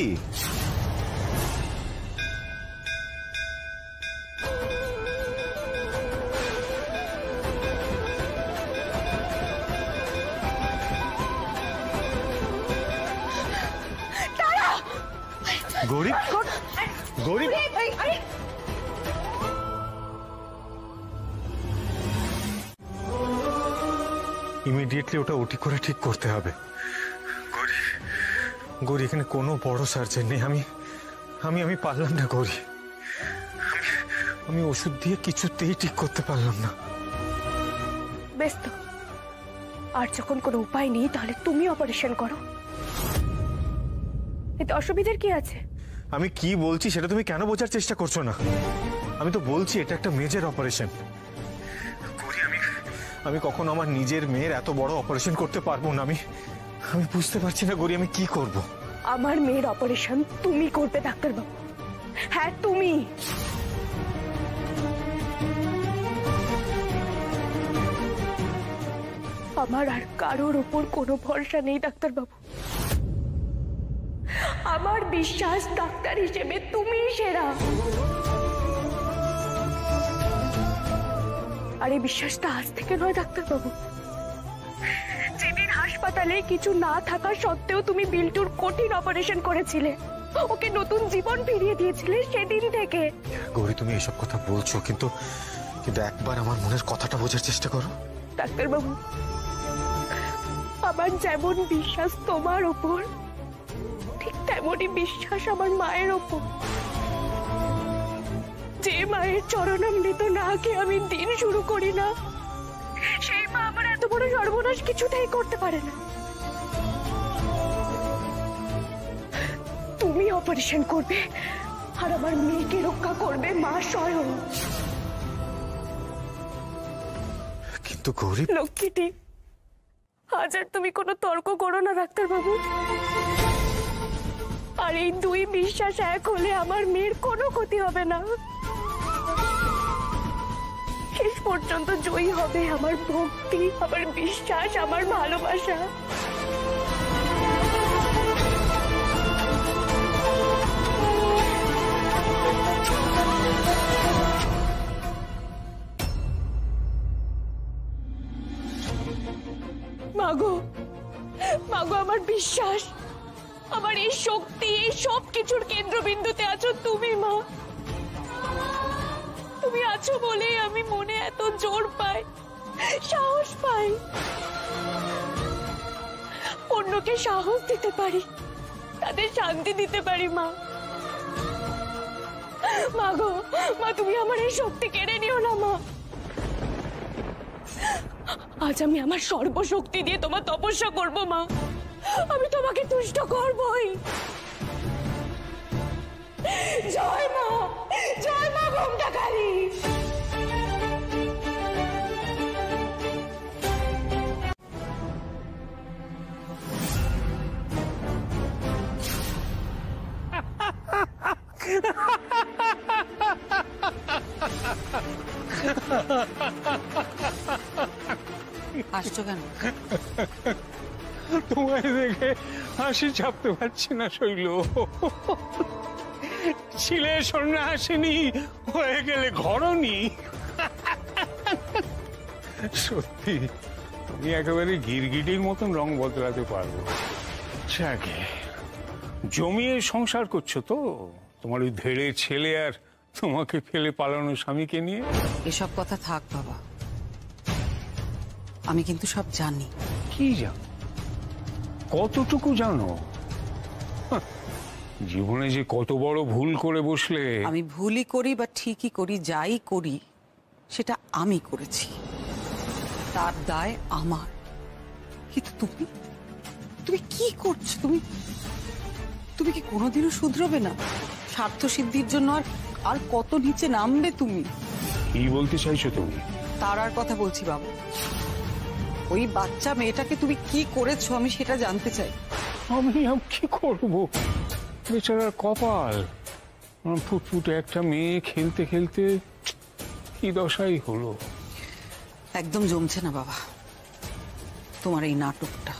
গৌরী, গৌরী, ইমিডিয়েটলি ওটা ওটি করে ঠিক করতে হবে। গৌরী, এখানে কোনো বড় সার্জন নেই। আমি পারলাম না গৌরী। আমি ওষুধ দিয়ে কিছুতেই ঠিক করতে পারলাম না। বেশ তো, আর যখন কোনো উপায় নেই তাহলে তুমি অপারেশন করো। এতে অসুবিধার কি আছে? আমি কি বলছি সেটা তুমি কেন বোঝার চেষ্টা করছো না? আমি তো বলছি এটা একটা মেজর অপারেশন। আমি কখনো আমার নিজের মেয়ের এত বড় অপারেশন করতে পারবো না। আমি বুঝতে পারছি না গৌরী, আমি কি করব। আমার মেয়ের অপারেশন তুমি করবে ডাক্তারবাবু। হ্যাঁ তুমি। আমার আর কারোর উপর কোনো ভরসা নেই ডাক্তারবাবু। আমার বিশ্বাস ডাক্তার হিসেবে তুমিই সেরা। আর এই বিশ্বাসটা আজ থেকে নয় ডাক্তারবাবু। যেদিন হাসপাতালে কিছু না থাকা সত্ত্বেও তুমি বিল্টুর কঠিন অপারেশন করেছিলে, ওকে নতুন জীবন ফিরিয়ে দিয়েছিলে, সেদিন থেকে। গৌরী, তুমি এসব কথা বলছো, কিন্তু একবার আমার মনের কথাটা বোঝার চেষ্টা করো। ডাক্তারবাবু, আমার যেমন বিশ্বাস তোমার উপর, ঠিক তেমনই বিশ্বাস আমার মায়ের উপর। যে মায়ের চরণামৃত না খেয়ে আমি দিন শুরু করি না, সেই মা আমার এত বড় সর্বনাশ কিছুতেই করতে পারে না। তুমি অপারেশন করবে আর আমার মেয়েকে রক্ষা করবে মা স্বয়ং। কিন্তু গৌরী, লক্ষ্মীটি, আজ আর তুমি কোনো তর্ক করো না ডাক্তারবাবু। আর এই দুই বিশ্বাস এক হলে আমার মেয়ের কোনো ক্ষতি হবে না। শেষ পর্যন্ত জয়ী হবে আমার ভক্তি, আমার বিশ্বাস, আমার ভালোবাসা। মাগো, মাগো, আমার বিশ্বাস, আমার এই শক্তি, এই সব কিছুর কেন্দ্রবিন্দুতে আছো তুমি মা। তুমি আছো বলে আমি মনে এত জোর পাই, সাহস পাই, অন্যকে সাহস দিতে পারি, তাদের শান্তি দিতে পারি মা। মাগো, মা তুমি আমার এই শক্তি কেড়ে নিও না মা। আজ আমি আমার সর্বশক্তি দিয়ে তোমার তপস্যা করব মা, আমি তোমাকে তুষ্ট করবই। জয় মা, জয় মা ঘোমটা কালী। হাসছো কেন? তোমায় দেখে হাসি চাপতে পারছি না শৈল। ছিলে সন্ন্যাসিনী হয়ে গেলে ঘরনি। সত্যি তুমি একেবারে গিরগিটির মতন রং বদলাতে পারবো। যাকে জমিয়ে সংসার করছো তো তোমার ওই ধেড়ে ছেলে আর তোমাকে ফেলে পালানো স্বামীকে নিয়ে? এসব কথা থাক বাবা, আমি কিন্তু সব জানি। কি জানো? কতটুকু জানো? জীবনে যে কত বড় ভুল করে বসলে। আমি ভুলই করি বা ঠিকই করি, যাই করি সেটা আমি করেছি, তার দায় আমার। কিন্তু তুমি তুমি কি করছো? তুমি তুমি কি কোনোদিনও শুধরবে না? স্বার্থ সিদ্ধির জন্য আর কত নিচে নামবে তুমি? কি বলতে চাইছো তুমি? তারার কথা বলছি বাবা। ওই বাচ্চা মেয়েটাকে তুমি কি করেছো আমি সেটা জানতে চাই। আমি কি করব? বেচারার কপাল, ফুটফুটে একটা মেয়ে খেলতে খেলতে কি দশাই হলো। একদম জমছে না বাবা তোমার এই নাটকটা।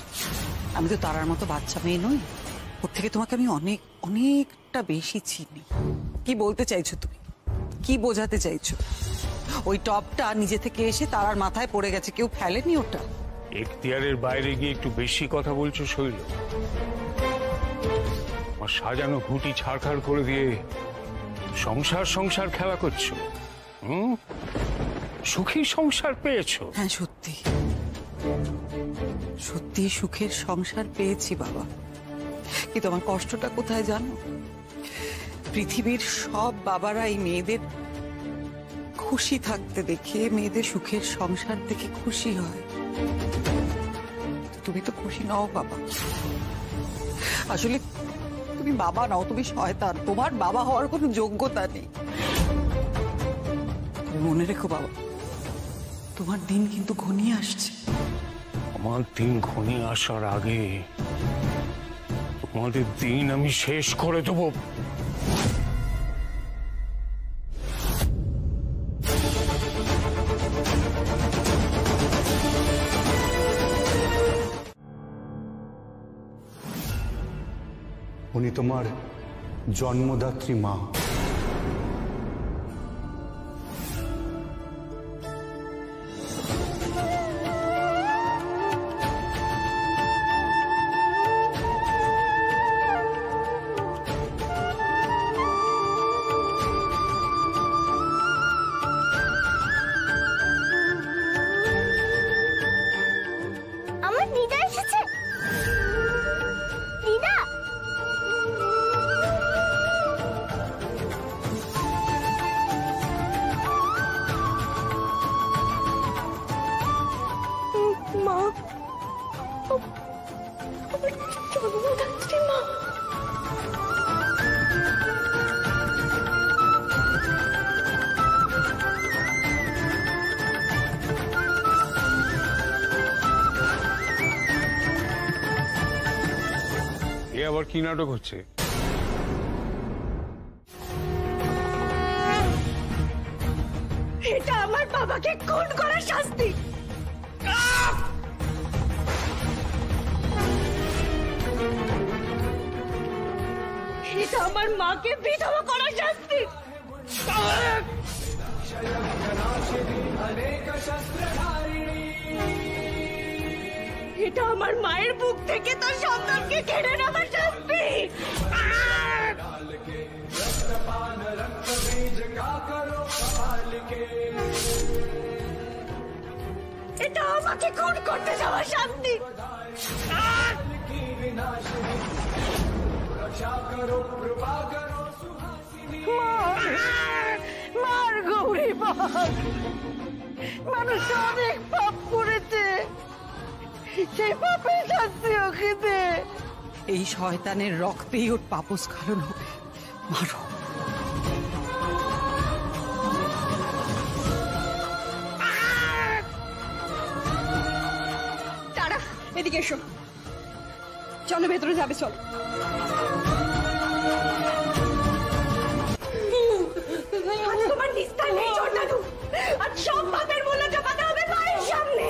আমি তো তারার মতো বাচ্চা মেয়ে নই, ওর থেকে তোমাকে আমি অনেক অনেকটা বেশি চিনি। কি বলতে চাইছো তুমি? কি বোঝাতে চাইছো? ওই টপটা নিজে থেকে এসে তারার মাথায় পড়ে গেছে, কেউ ফেলেনি ওটা। এখতিয়ারের বাইরে গিয়ে একটু বেশি কথা বলছো শৈল। আমার সাজানো ঘুটি ছাড়খাড় করে দিয়ে সংসার সংসার খেলা করছো। সুখী সংসার পেয়েছো? হ্যাঁ সত্যি সত্যি সুখের সংসার পেয়েছি বাবা। কিন্তু আমার কষ্টটা কোথায় জানো? পৃথিবীর সব বাবারা এই মেয়েদের খুশি থাকতে দেখে, মেয়েদের সুখের সংসার দেখে খুশি হয়। তুমি তো খুশি নও বাবা। আসলে তুমি বাবা নাও, তুমি শয়তান। তোমার বাবা হওয়ার কোনো যোগ্যতা নেই। মনে রেখো বাবা, তোমার দিন কিন্তু ঘনিয়ে আসছে। আমার দিন ঘনিয়ে আসার আগে তোমাদের দিন আমি শেষ করে দেবো। উনি তোমার জন্মদাত্রী মা। আমার দিদা এসেছে। দিদা, মা, আমার জন্মদাত্রী মা। এ আবার কি নাটক হচ্ছে? এটা আমার বাবাকে খুন করার শাস্তি। এটা আমার মাকে বিধবা করার শাস্তি। এটা আমার মায়ের বুক থেকে তার সন্তানকে কেড়ে নেওয়ার শাস্তি। এটা আমাকে খুন করতে যাওয়ার শাস্তি। মার গৌরী মার, মানুষ অনেক পাপ করেছে, সেই পাপের শাস্তি ওকে দে। এই শয়তানের রক্তেই ওর পাপস্খলন হবে, মারো। তারা এদিকে এসো, চলো ভেতরে যাবে, চলো। তোমার নিস্তার নেই ছোট দাদু, আর সব পাপের মূল্য চাপাতে হবে মায়ের সামনে।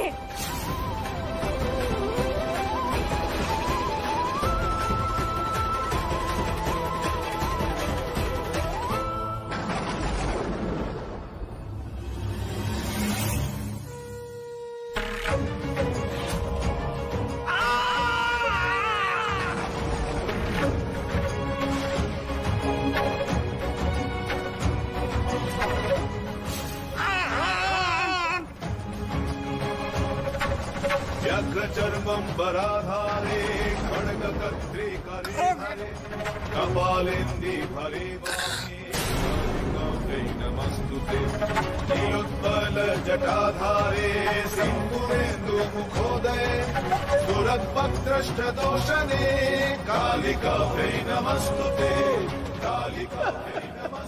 व्यग्रचर्मम्बराधारे खड्गकर्त्री करे हरे कपालेन्दि भरे वामे नमस्तुते नीलोत्पलजटाधारे सिन्दूरेन्दुमुखोदये दुरद्भक्तष्टदोषणे कालिकाभ्यै नमस्तुते कालिकाभ्यै नमः।